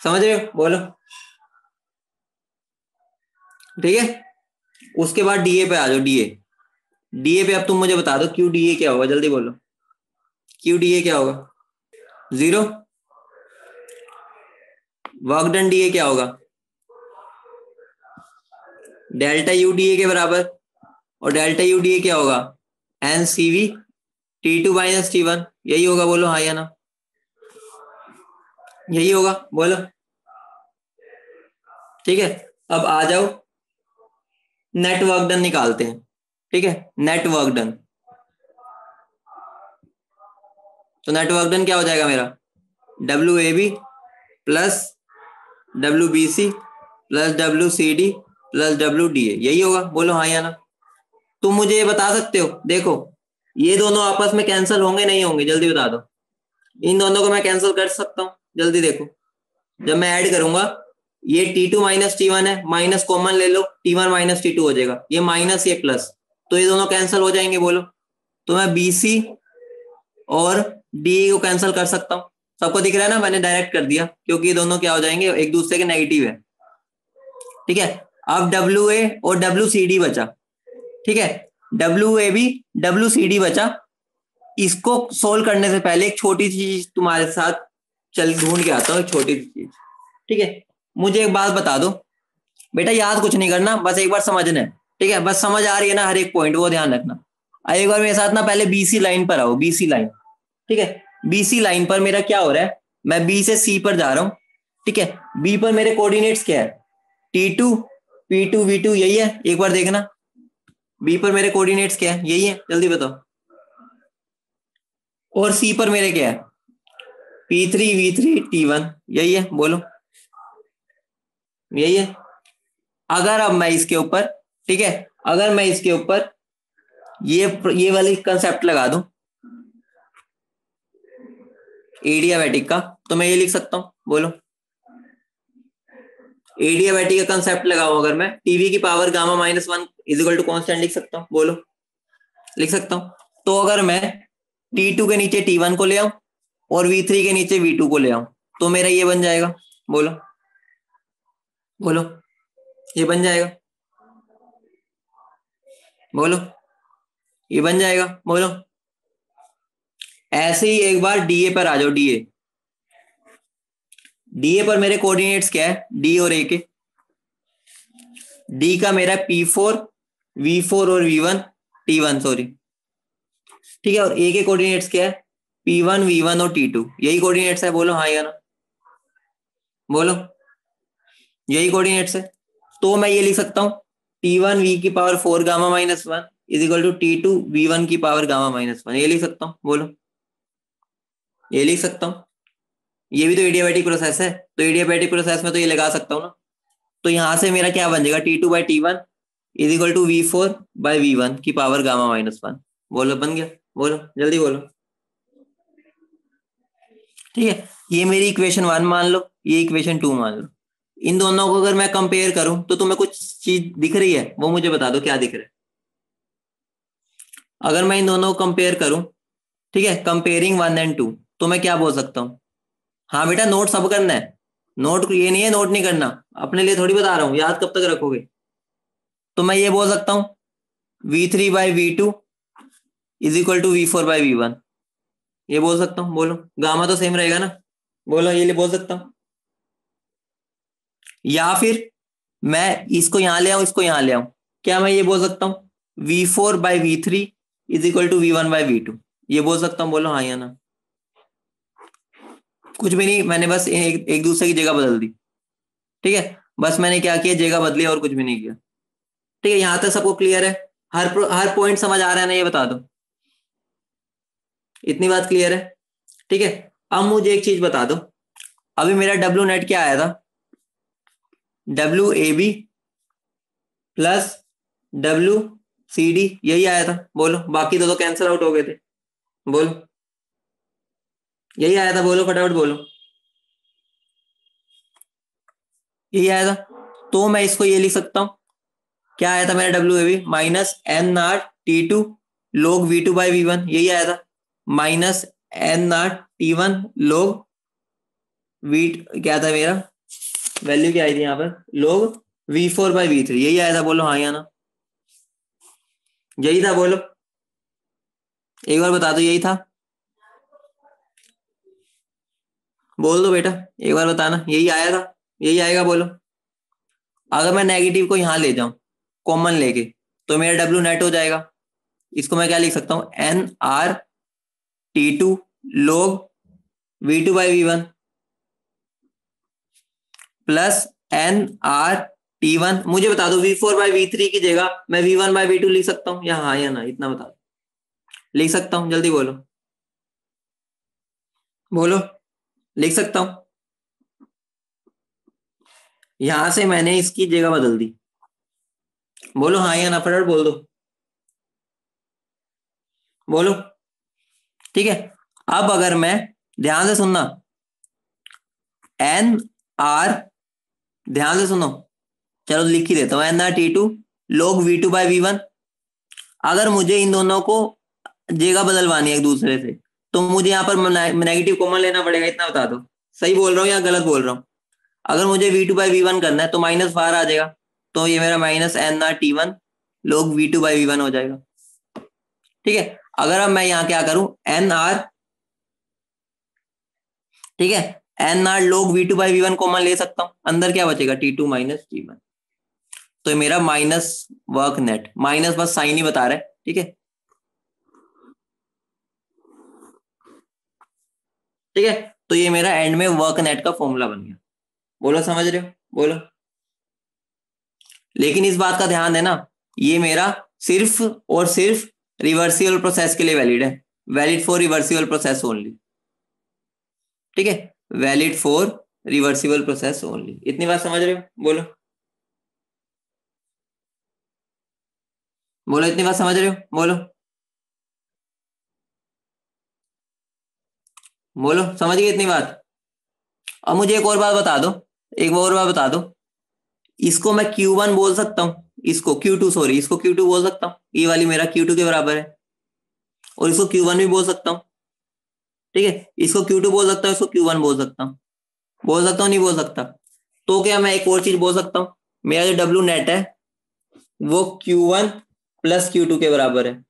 समझ रहे हो, बोलो, ठीक है। उसके बाद DA पे आ जाओ, DA, DA पे अब तुम मुझे बता दो QDA क्या होगा, जल्दी बोलो, QDA क्या होगा, 0। वर्क डन DA क्या होगा, डेल्टा यू डी ए के बराबर, और डेल्टा यू डी ए क्या होगा, N C we T2 minus T1, यही होगा, बोलो हाँ या ना, यही होगा, बोलो। ठीक है, अब आ जाओ नेट वर्क डन निकालते हैं। ठीक है, नेट वर्क डन, तो नेट वर्क डन क्या हो जाएगा मेरा, W A B plus W B C plus W C D plus W D A, यही होगा, बोलो हाँ या ना। तुम मुझे ये बता सकते हो, देखो ये दोनों आपस में कैंसिल होंगे नहीं होंगे, जल्दी बता दो। इन दोनों को मैं कैंसिल कर सकता हूँ, जल्दी देखो, जब मैं ऐड करूंगा ये T2 माइनस T1 है, माइनस कॉमन ले लो, T1 माइनस T2 हो जाएगा, ये माइनस ये प्लस, तो ये दोनों कैंसिल हो जाएंगे, बोलो। तो मैं BC और DE को कैंसिल कर सकता हूँ, सबको दिख रहा है ना, मैंने डायरेक्ट कर दिया, क्योंकि ये दोनों क्या हो जाएंगे, एक दूसरे के नेगेटिव है। ठीक है, अब WA और WCD बचा। ठीक है, WAB WCD बचा, इसको सोल्व करने से पहले एक छोटी सी चीज तुम्हारे साथ चल ढूंढ के आता हूँ, एक छोटी सी चीज। ठीक है, मुझे एक बात बता दो बेटा, याद कुछ नहीं करना, बस एक बार समझना है। ठीक है, बस समझ आ रही है ना हर एक पॉइंट, वो ध्यान रखना। एक बार मेरे साथ ना पहले BC लाइन पर आओ, BC लाइन। ठीक है, BC लाइन पर मेरा क्या हो रहा है, मैं B से C पर जा रहा हूँ। ठीक है, B पर मेरे कोऑर्डिनेट्स क्या है, T2 P2 V2, यही है, एक बार देखना B पर मेरे कोऑर्डिनेट्स क्या है, यही है, जल्दी बताओ। और C पर मेरे क्या है, P3 V3 T1, यही है, बोलो, यही है। अगर अब मैं इसके ऊपर, ठीक है, अगर मैं इसके ऊपर ये वाली कंसेप्ट लगा दूं एडियाबैटिक का, तो मैं ये लिख सकता हूं, बोलो। एडियाबैटिक का कंसेप्ट लगाऊं अगर मैं, टीवी की power gamma minus one is equal to constant लिख सकता हूं, बोलो, लिख सकता हूं। तो अगर मैं T2 के नीचे T1 को ले आऊं और V3 के नीचे V2 को ले आऊं, तो मेरा ये बन जाएगा, बोलो, बोलो, ये बन जाएगा, बोलो, ये बन जाएगा, बोलो। ऐसे ही एक बार DA पर आ जाओ, DA पर मेरे कोऑर्डिनेट्स क्या है, D और A के। D का मेरा P4 V4 और V1 T1, सॉरी। ठीक है, और A के कोऑर्डिनेट्स क्या है, P1 V1 और T2, यही कोऑर्डिनेट्स है, बोलो हाँ या ना, बोलो, यही कोऑर्डिनेट्स है। तो मैं ये लिख सकता हूँ T1 V की power 4 gamma minus one is equal to T2 V1 की पावर गामा माइनस वन, ये लिख सकता हूँ, बोलो, ये लिख सकता हूँ। ये भी तो एडियाबैटिक प्रोसेस है, तो एडियाबैटिक प्रोसेस में तो ये लगा सकता हूँ ना। तो यहां से मेरा क्या बन जाएगा, T2 by T1 is equal to V4 by V1 की पावर गामा माइनस वन, बोलो, बन गया, बोलो, जल्दी बोलो। ठीक है, ये मेरी इक्वेशन 1 मान लो, ये इक्वेशन 2 मान लो। इन दोनों को अगर मैं कंपेयर करूं तो तुम्हें कुछ चीज दिख रही है, वो मुझे बता दो क्या दिख रहा है। अगर मैं इन दोनों को कंपेयर करूं, ठीक है, कंपेयरिंग 1 एंड 2, तो मैं क्या बोल सकता हूं। हाँ बेटा, नोट सब करना है, नोट ये नहीं है नोट नहीं करना, अपने लिए थोड़ी बता रहा हूँ, याद कब तक रखोगे। तो मैं ये बोल सकता हूँ V3 by V2 is equal to V4 by V1, ये बोल सकता हूँ, बोलो, गामा तो सेम रहेगा ना, बोलो, ये बोल सकता हूँ। या फिर मैं इसको यहां ले आऊं, इसको यहां ले आऊं, क्या मैं ये बोल सकता हूं V4 by V3 is equal to V1 by V2, ये बोल सकता हूं, बोलो हाँ या ना। कुछ भी नहीं, मैंने बस एक दूसरे की जगह बदल दी। ठीक है, बस मैंने क्या किया, जगह बदली और कुछ भी नहीं किया। ठीक है, यहां तक सबको क्लियर है, हर पॉइंट समझ आ रहा है ना, ये बता दो, इतनी बात क्लियर है। ठीक है, अब मुझे एक चीज बता दो, अभी मेरा डब्ल्यू नेट क्या आया था, WAB प्लस WCD, यही आया था, बोलो, बाकी तो कैंसिल आउट हो गए थे, बोलो, यही आया था, बोलो फटाफट बोलो, यही आया था। तो मैं इसको ये लिख सकता हूं, क्या आया था मेरा WAB minus N0 T2 log V2 by V1, यही आया था, minus N0 T1 log V, क्या था मेरा वैल्यू, क्या आई थी यहाँ पर, log V4 बाई V3, यही आया था, बोलो हाँ या ना, यही था, बोलो, एक बार बता दो, यही था, बोल दो बेटा, एक बार बताना, यही आया था, यही आएगा, बोलो। अगर मैं नेगेटिव को यहां ले जाऊं, कॉमन लेके, तो मेरा W नेट हो जाएगा। इसको मैं क्या लिख सकता हूं, NRT2 log V2 by V1 plus NRT1, मुझे बता दो V4 by V3 की जगह मैं V1 by V2 लिख सकता हूं या हाँ या ना, इतना बता दो। लिख सकता हूं, जल्दी बोलो बोलो, लिख सकता हूं। यहां से मैंने इसकी जगह बदल दी, बोलो हाँ या ना, फटाफट बोल दो, बोलो। ठीक है, अब अगर मैं, ध्यान से सुनना, NR, ध्यान से सुनो, चलो लिख ही देता हूं, NRT2 log V2 by V1। अगर मुझे इन दोनों को जगह बदलवानी है एक दूसरे से, तो मुझे यहाँ पर नेगेटिव कॉमन लेना पड़ेगा, इतना बता दो। सही बोल रहा हूँ या गलत बोल रहा हूँ? अगर मुझे V2 by V1 करना है तो माइनस बाहर आ जाएगा, तो ये मेरा minus NRT1 log V2 by V1 हो जाएगा। ठीक है, अगर अब मैं यहाँ क्या करूं, NR, ठीक है, NR log V2 by V1 common ले सकता हूं, अंदर क्या बचेगा, T2 माइनस T1, तो मेरा माइनस वर्क नेट, माइनस बस साइन ही बता रहा है। ठीक है, ठीक है, तो ये मेरा एंड में वर्क नेट का फॉर्मूला बन गया। बोलो समझ रहे हो, बोलो। लेकिन इस बात का ध्यान देना, ये मेरा सिर्फ और सिर्फ रिवर्सिबल प्रोसेस के लिए वैलिड है, valid for reversible process only. ठीक है, valid for reversible process only, इतनी बात समझ रहे हो, बोलो बोलो, इतनी बात समझ रहे हो, बोलो बोलो, समझ गए इतनी बात? अब मुझे एक और बात बता दो, एक और बात बता दो, इसको मैं Q1 बोल सकता हूं, इसको Q2, सॉरी, इसको Q2 बोल सकता हूं, ये वाली मेरा Q2 के बराबर है, और इसको Q1 भी बोल सकता हूं। ठीक है, इसको Q2 बोल सकता हूं, इसको Q1 बोल सकता हूं, बोल सकता हूं नहीं बोल सकता? तो क्या मैं एक और चीज बोल सकता हूं, मेरा जो W नेट है वो Q1 प्लस Q2 के बराबर है।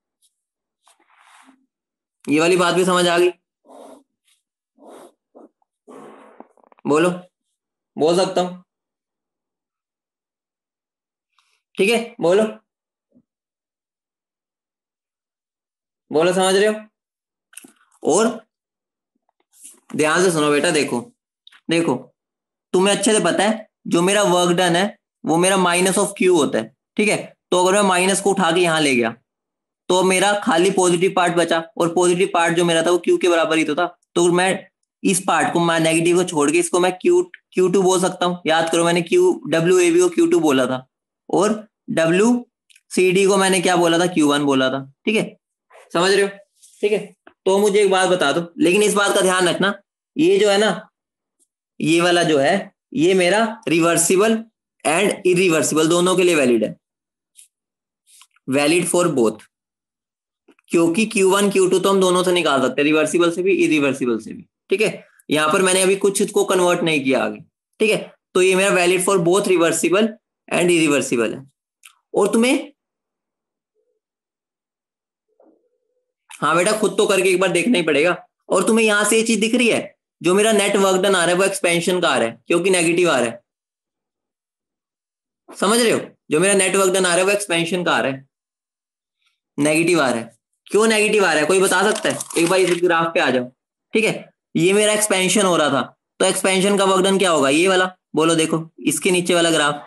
ये वाली बात भी समझ आ गई? बोलो, बोल सकता हूं, ठीक है, बोलो बोलो, समझ रहे हो? और ध्यान से सुनो बेटा, देखो देखो, तुम्हें अच्छे से पता है जो मेरा वर्क डन है वो मेरा माइनस ऑफ Q होता है। ठीक है, तो अगर मैं माइनस को उठा के यहां ले गया तो मेरा खाली पॉजिटिव पार्ट बचा, और पॉजिटिव पार्ट जो मेरा था वो Q के बराबर ही तो था, तो मैं इस पार्ट को, मैं नेगेटिव को छोड़ के इसको मैं Q2 बोल सकता हूं। याद करो, मैंने WAB को Q2 बोला था, और WCD को मैंने क्या बोला था, Q1 बोला था। ठीक है, समझ रहे हो? ठीक है, तो मुझे एक बात बता दो, लेकिन इस बात का ध्यान रखना, ये जो है ना, ये वाला जो है, ये मेरा रिवर्सिबल एंड इरिवर्सिबल दोनों के लिए वैलिड है, वैलिड फॉर बोथ, क्योंकि Q1 Q2 तो हम दोनों से निकाल सकते हैं, रिवर्सिबल से भी इरिवर्सिबल से भी। ठीक है, यहां पर मैंने अभी कुछ इसको कन्वर्ट नहीं किया आगे। ठीक है, तो ये मेरा valid for both reversible and irreversible है। और तुम्हें, हाँ बेटा, खुद तो करके एक बार देखना ही पड़ेगा। और तुम्हें यहां से ये चीज दिख रही है, जो मेरा नेट वर्क डन आ रहा है वो एक्सपेंशन का आ रहा है, क्योंकि नेगेटिव आ रहा है। समझ रहे हो, जो मेरा नेट वर्क डन आ रहा है वो एक्सपेंशन का आ रहा है, नेगेटिव आ रहा है। क्यों नेगेटिव आ रहा है, कोई बता सकता है? एक बार इस ग्राफ पे आ जाओ। ठीक है, ये मेरा एक्सपेंशन हो रहा था, तो एक्सपेंशन का वर्क डन क्या होगा, ये वाला, बोलो देखो, इसके नीचे वाला ग्राफ।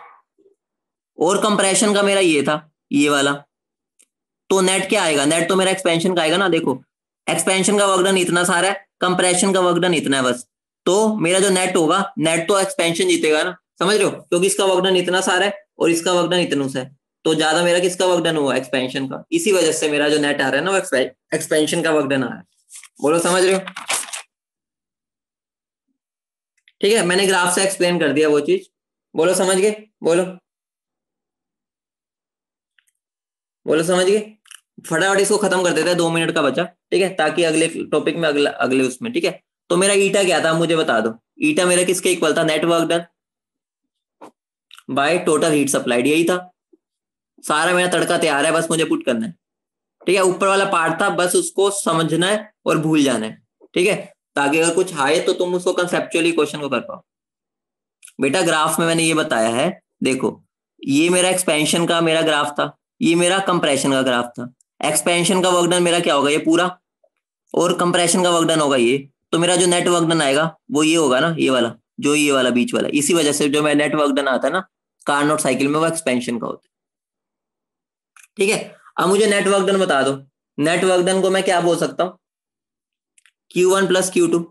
और कंप्रेशन का मेरा ये था, ये वाला, तो नेट क्या आएगा, नेट तो मेरा एक्सपेंशन का आएगा ना। देखो, एक्सपेंशन का वर्क डन इतना सारा है, कंप्रेशन का वर्क डन इतना है बस, तो मेरा जो नेट होगा, नेट तो एक्सपेंशन जीतेगा ना। समझ रहे हो, क्योंकि इसका वर्क डन इतना सारा है और इसका वर्क डन इतना सा है, तो ज्यादा मेरा किसका वर्क डन हुआ, एक्सपेंशन का। इसी वजह से मेरा जो नेट आ रहा है ना वो एक्सपेंशन का वर्क डन आ रहा है। बोलो समझ रहे हो? ठीक है, मैंने ग्राफ से एक्सप्लेन कर दिया वो चीज। बोलो समझ गए, बोलो बोलो, समझ गए? फटाफट इसको खत्म कर देते हैं, 2 मिनट का बचा। ठीक है, ताकि अगले टॉपिक में, अगले उसमें। ठीक है, तो मेरा ईटा क्या था मुझे बता दो, ईटा मेरा किसके इक्वल था, net work done by total heat supplied, यही था। सारा मेरा तड़का तैयार है, बस मुझे पुट करना है। ठीक है, ऊपर वाला पार्ट था, बस उसको समझना है और भूल जाना है। ठीक है, ताकि अगर कुछ आए तो तुम उसको कंसेप्चुअली क्वेश्चन को कर पाओ। बेटा ग्राफ में मैंने ये बताया है, देखो, ये मेरा एक्सपेंशन का मेरा ग्राफ था, ये मेरा कंप्रेशन का ग्राफ था। एक्सपेंशन का वर्क डन मेरा क्या होगा, ये पूरा, और कंप्रेशन का वर्क डन होगा ये। तो मेरा जो नेट वर्क डन आएगा वो ये होगा ना, ये वाला, जो ये वाला बीच वाला। इसी वजह से जो मैं नेट वर्क डन आता है ना कार्नोट साइकिल में, वो एक्सपेंशन का होता है। ठीक है, अब मुझे नेट वर्क डन बता दो। नेट वर्क डन को मैं क्या बोल सकता हूँ, Q1 प्लस Q2।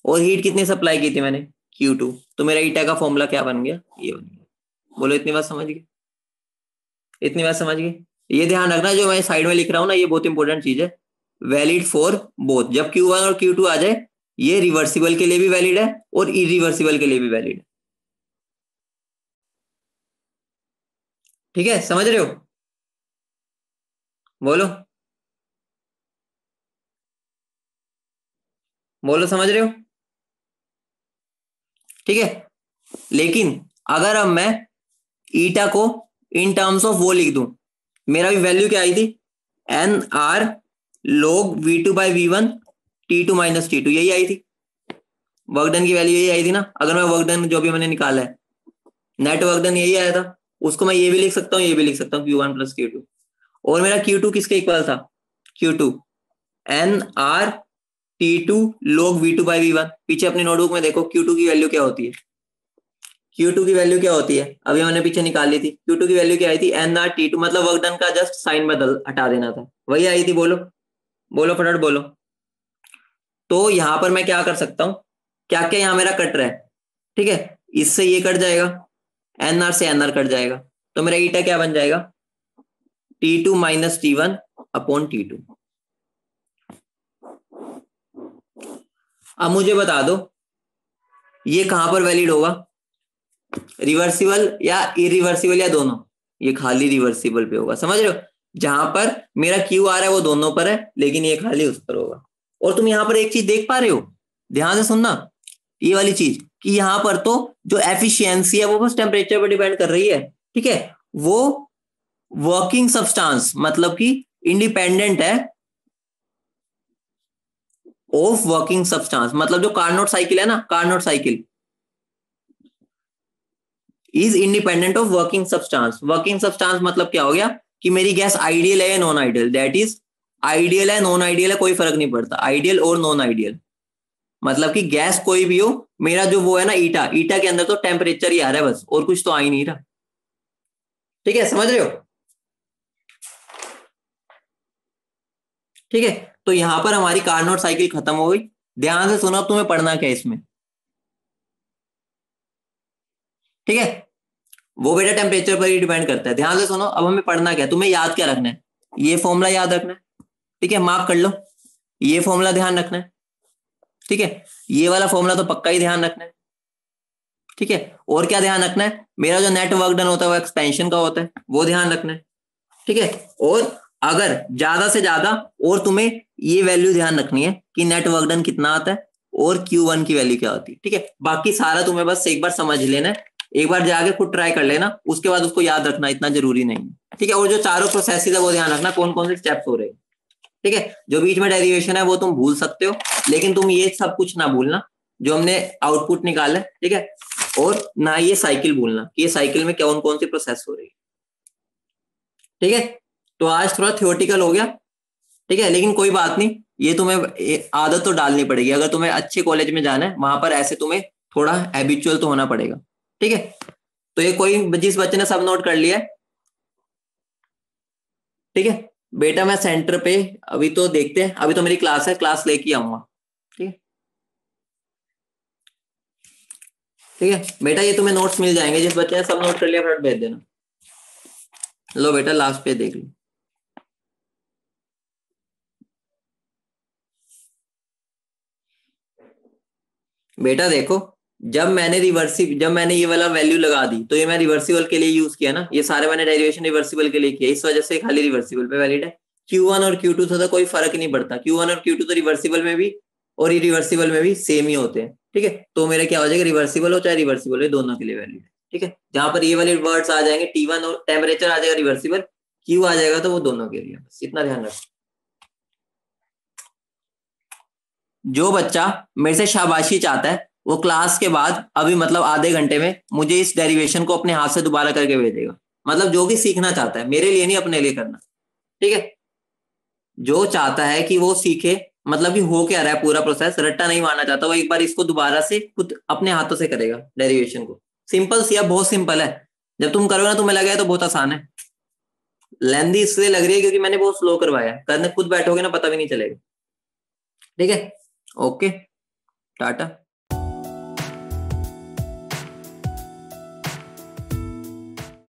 और हीट कितनी सप्लाई की थी मैंने, Q2। तो मेरा ईटा का फॉर्मूला क्या बन गया, ये बन गया। बोलो इतनी बात समझ गए, इतनी बात समझ गए। ये ध्यान रखना, जो मैं साइड में लिख रहा हूँ ना, ये बहुत इंपॉर्टेंट चीज है। वैलिड फॉर बोथ, जब Q1 और Q2 आ जाए, ये रिवर्सिबल के लिए भी वैलिड है और इरिवर्सिबल के लिए भी वैलिड है। ठीक है, समझ रहे हो, बोलो बोलो, समझ रहे हो। ठीक है, लेकिन अगर अब मैं ईटा को इन टर्म्स ऑफ वो लिख दूं, मेरा भी वैल्यू क्या आई थी, N R log V2 by V1 T2 minus T2, यही आई थी। वर्कडन की वैल्यू यही आई थी ना। अगर मैं वर्कडन जो भी मैंने निकाला है, नेट वर्कडन यही आया था, उसको मैं ये भी लिख सकता हूँ, ये भी लिख सकता हूँ, Q1 प्लस Q2। और मेरा Q2 किसके इक्वल था, Q2 N R T2 log V2 by V1। पीछे अपनी नोटबुक में देखो Q2 की वैल्यू क्या होती है, Q2 की वैल्यू क्या होती है, अभी मैंने पीछे निकाल ली थी। Q2 की वैल्यू क्या आई थी, एन आर T2, मतलब वर्क डन का जस्ट साइन बदल हटा देना था, वही आई थी। बोलो बोलो फटाफट बोलो। तो यहां पर मैं क्या कर सकता हूं, क्या क्या यहां मेरा कट रहा है, ठीक है, इससे ये कट जाएगा, एनआर से एनआर कट जाएगा, तो मेरा ईटा क्या बन जाएगा, T2 minus T1 upon T2। अब मुझे बता दो ये कहां पर वैलिड होगा, रिवर्सिबल या इरिवर्सिबल या दोनों, ये खाली रिवर्सिबल पे होगा, समझ रहे हो। जहां पर मेरा क्यू आ रहा है वो दोनों पर है, लेकिन ये खाली उस पर होगा। और तुम यहां पर एक चीज देख पा रहे हो, ध्यान से सुनना, ये वाली चीज, कि यहां पर तो जो एफिशिएंसी है वो बस टेम्परेचर पर डिपेंड कर रही है, ठीक है। वो वर्किंग सब्सटेंस मतलब कि इंडिपेंडेंट है ऑफ वर्किंग सब्सटेंस, मतलब जो कार्नोट साइकिल है ना, Carnot cycle is independent of working substance. Working substance मतलब क्या हो गया, कि मेरी गैस आइडियल है या non ideal, that is ideal है नॉन आइडियल है कोई फर्क नहीं पड़ता, आइडियल और नॉन आइडियल, मतलब कि गैस कोई भी हो, मेरा जो वो है ना ईटा, ईटा के अंदर तो टेम्परेचर ही आ रहा है बस, और कुछ तो आ ही नहीं रहा। ठीक है, समझ रहे हो। ठीक है, तो यहां पर हमारी कार्नोट साइकिल खत्म हो गई। ध्यान से सुनो, अब तुम्हें पढ़ना क्या है इसमें, ठीक है, वो बेटा टेम्परेचर पर ही डिपेंड करता है। ध्यान से सुनो, अब हमें पढ़ना क्या है, तुम्हें याद क्या रखना है, ये फॉर्मूला याद रखना है, ठीक है, मार्क कर लो, ये फॉर्मूला ध्यान रखना है, ठीक है, ये वाला फॉर्मूला तो पक्का ही ध्यान रखना है, ठीक है। और क्या ध्यान रखना है, मेरा जो नेट वर्क डन होता है वो एक्सपेंशन का होता है, वो ध्यान रखना है, ठीक है। और अगर ज्यादा से ज्यादा, और तुम्हें ये वैल्यू ध्यान रखनी है कि नेट वर्क डन कितना आता है और Q1 की वैल्यू क्या होती है, ठीक है। बाकी सारा तुम्हें बस एक बार समझ लेना है, एक बार जाके खुद ट्राई कर लेना, उसके बाद उसको याद रखना इतना जरूरी नहीं है, ठीक है। और जो चारों प्रोसेसेस है वो ध्यान रखना कौन कौन से स्टेप्स हो रहे हैं, ठीक है। जो बीच में डेरिवेशन है वो तुम भूल सकते हो, लेकिन तुम ये सब कुछ ना भूलना जो हमने आउटपुट निकाला है, ठीक है। और ना ये साइकिल भूलना कि ये साइकिल में कौन कौन सी प्रोसेस हो रही है, ठीक है। तो आज थोड़ा थियोरटिकल हो गया, ठीक है, लेकिन कोई बात नहीं, ये तुम्हें आदत तो डालनी पड़ेगी, अगर तुम्हें अच्छे कॉलेज में जाना है वहां पर ऐसे तुम्हें थोड़ा हैबिचुअल तो होना पड़ेगा, ठीक है। तो ये कोई जिस बच्चे ने सब नोट कर लिया है, ठीक है बेटा, मैं सेंटर पे अभी तो देखते हैं, अभी तो मेरी क्लास है, क्लास लेके आऊंगा, ठीक है, ठीक है बेटा, ये तुम्हें नोट्स मिल जाएंगे, जिस बच्चे ने सब नोट कर लिया फटाफट भेज देना। लो बेटा, लास्ट पे देख लो, बेटा देखो, जब मैंने ये वाला वैल्यू लगा दी तो ये मैं रिवर्सिबल के लिए यूज किया ना, ये सारे मैंने डेरिवेशन रिवर्सिबल के लिए किया, इस वजह से खाली रिवर्सिबल पे वैलिड है। Q1 और Q2 से तो कोई फर्क नहीं पड़ता, Q1 और Q2 तो रिवर्सिबल में भी और इरिवर्सिबल में भी सेम ही होते हैं, ठीक है। तो मेरा क्या हो जाएगा, रिवर्सिबल हो चाहे रिवर्सिबल हो, दोनों के लिए वैलिड है, ठीक है। जहां पर ये वाले वर्ड्स आ जाएंगे, T1 और टेम्परेचर आ जाएगा रिवर्सिबल, Q आ जाएगा तो वो दोनों के लिए, बस इतना ध्यान रखो। जो बच्चा मेरे से शाबाशी चाहता है वो क्लास के बाद अभी मतलब आधे घंटे में मुझे इस डेरिवेशन को अपने हाथ से दोबारा करके भेजेगा। मतलब जो भी सीखना चाहता है, मेरे लिए नहीं अपने लिए करना, ठीक है। जो चाहता है कि वो सीखे, मतलब कि हो क्या रहा है पूरा प्रोसेस, रट्टा नहीं मारना चाहता, वो एक बार इसको दोबारा से खुद अपने हाथों से करेगा डेरिवेशन को। सिंपल सी है, बहुत सिंपल है। जब तुम करोगे ना तुम्हें लगेगा तो बहुत आसान है। लेंदी इसलिए लग रही है क्योंकि मैंने बहुत स्लो करवाया है, करने खुद बैठोगे ना पता भी नहीं चलेगा। ठीक है, ओके, टाटा।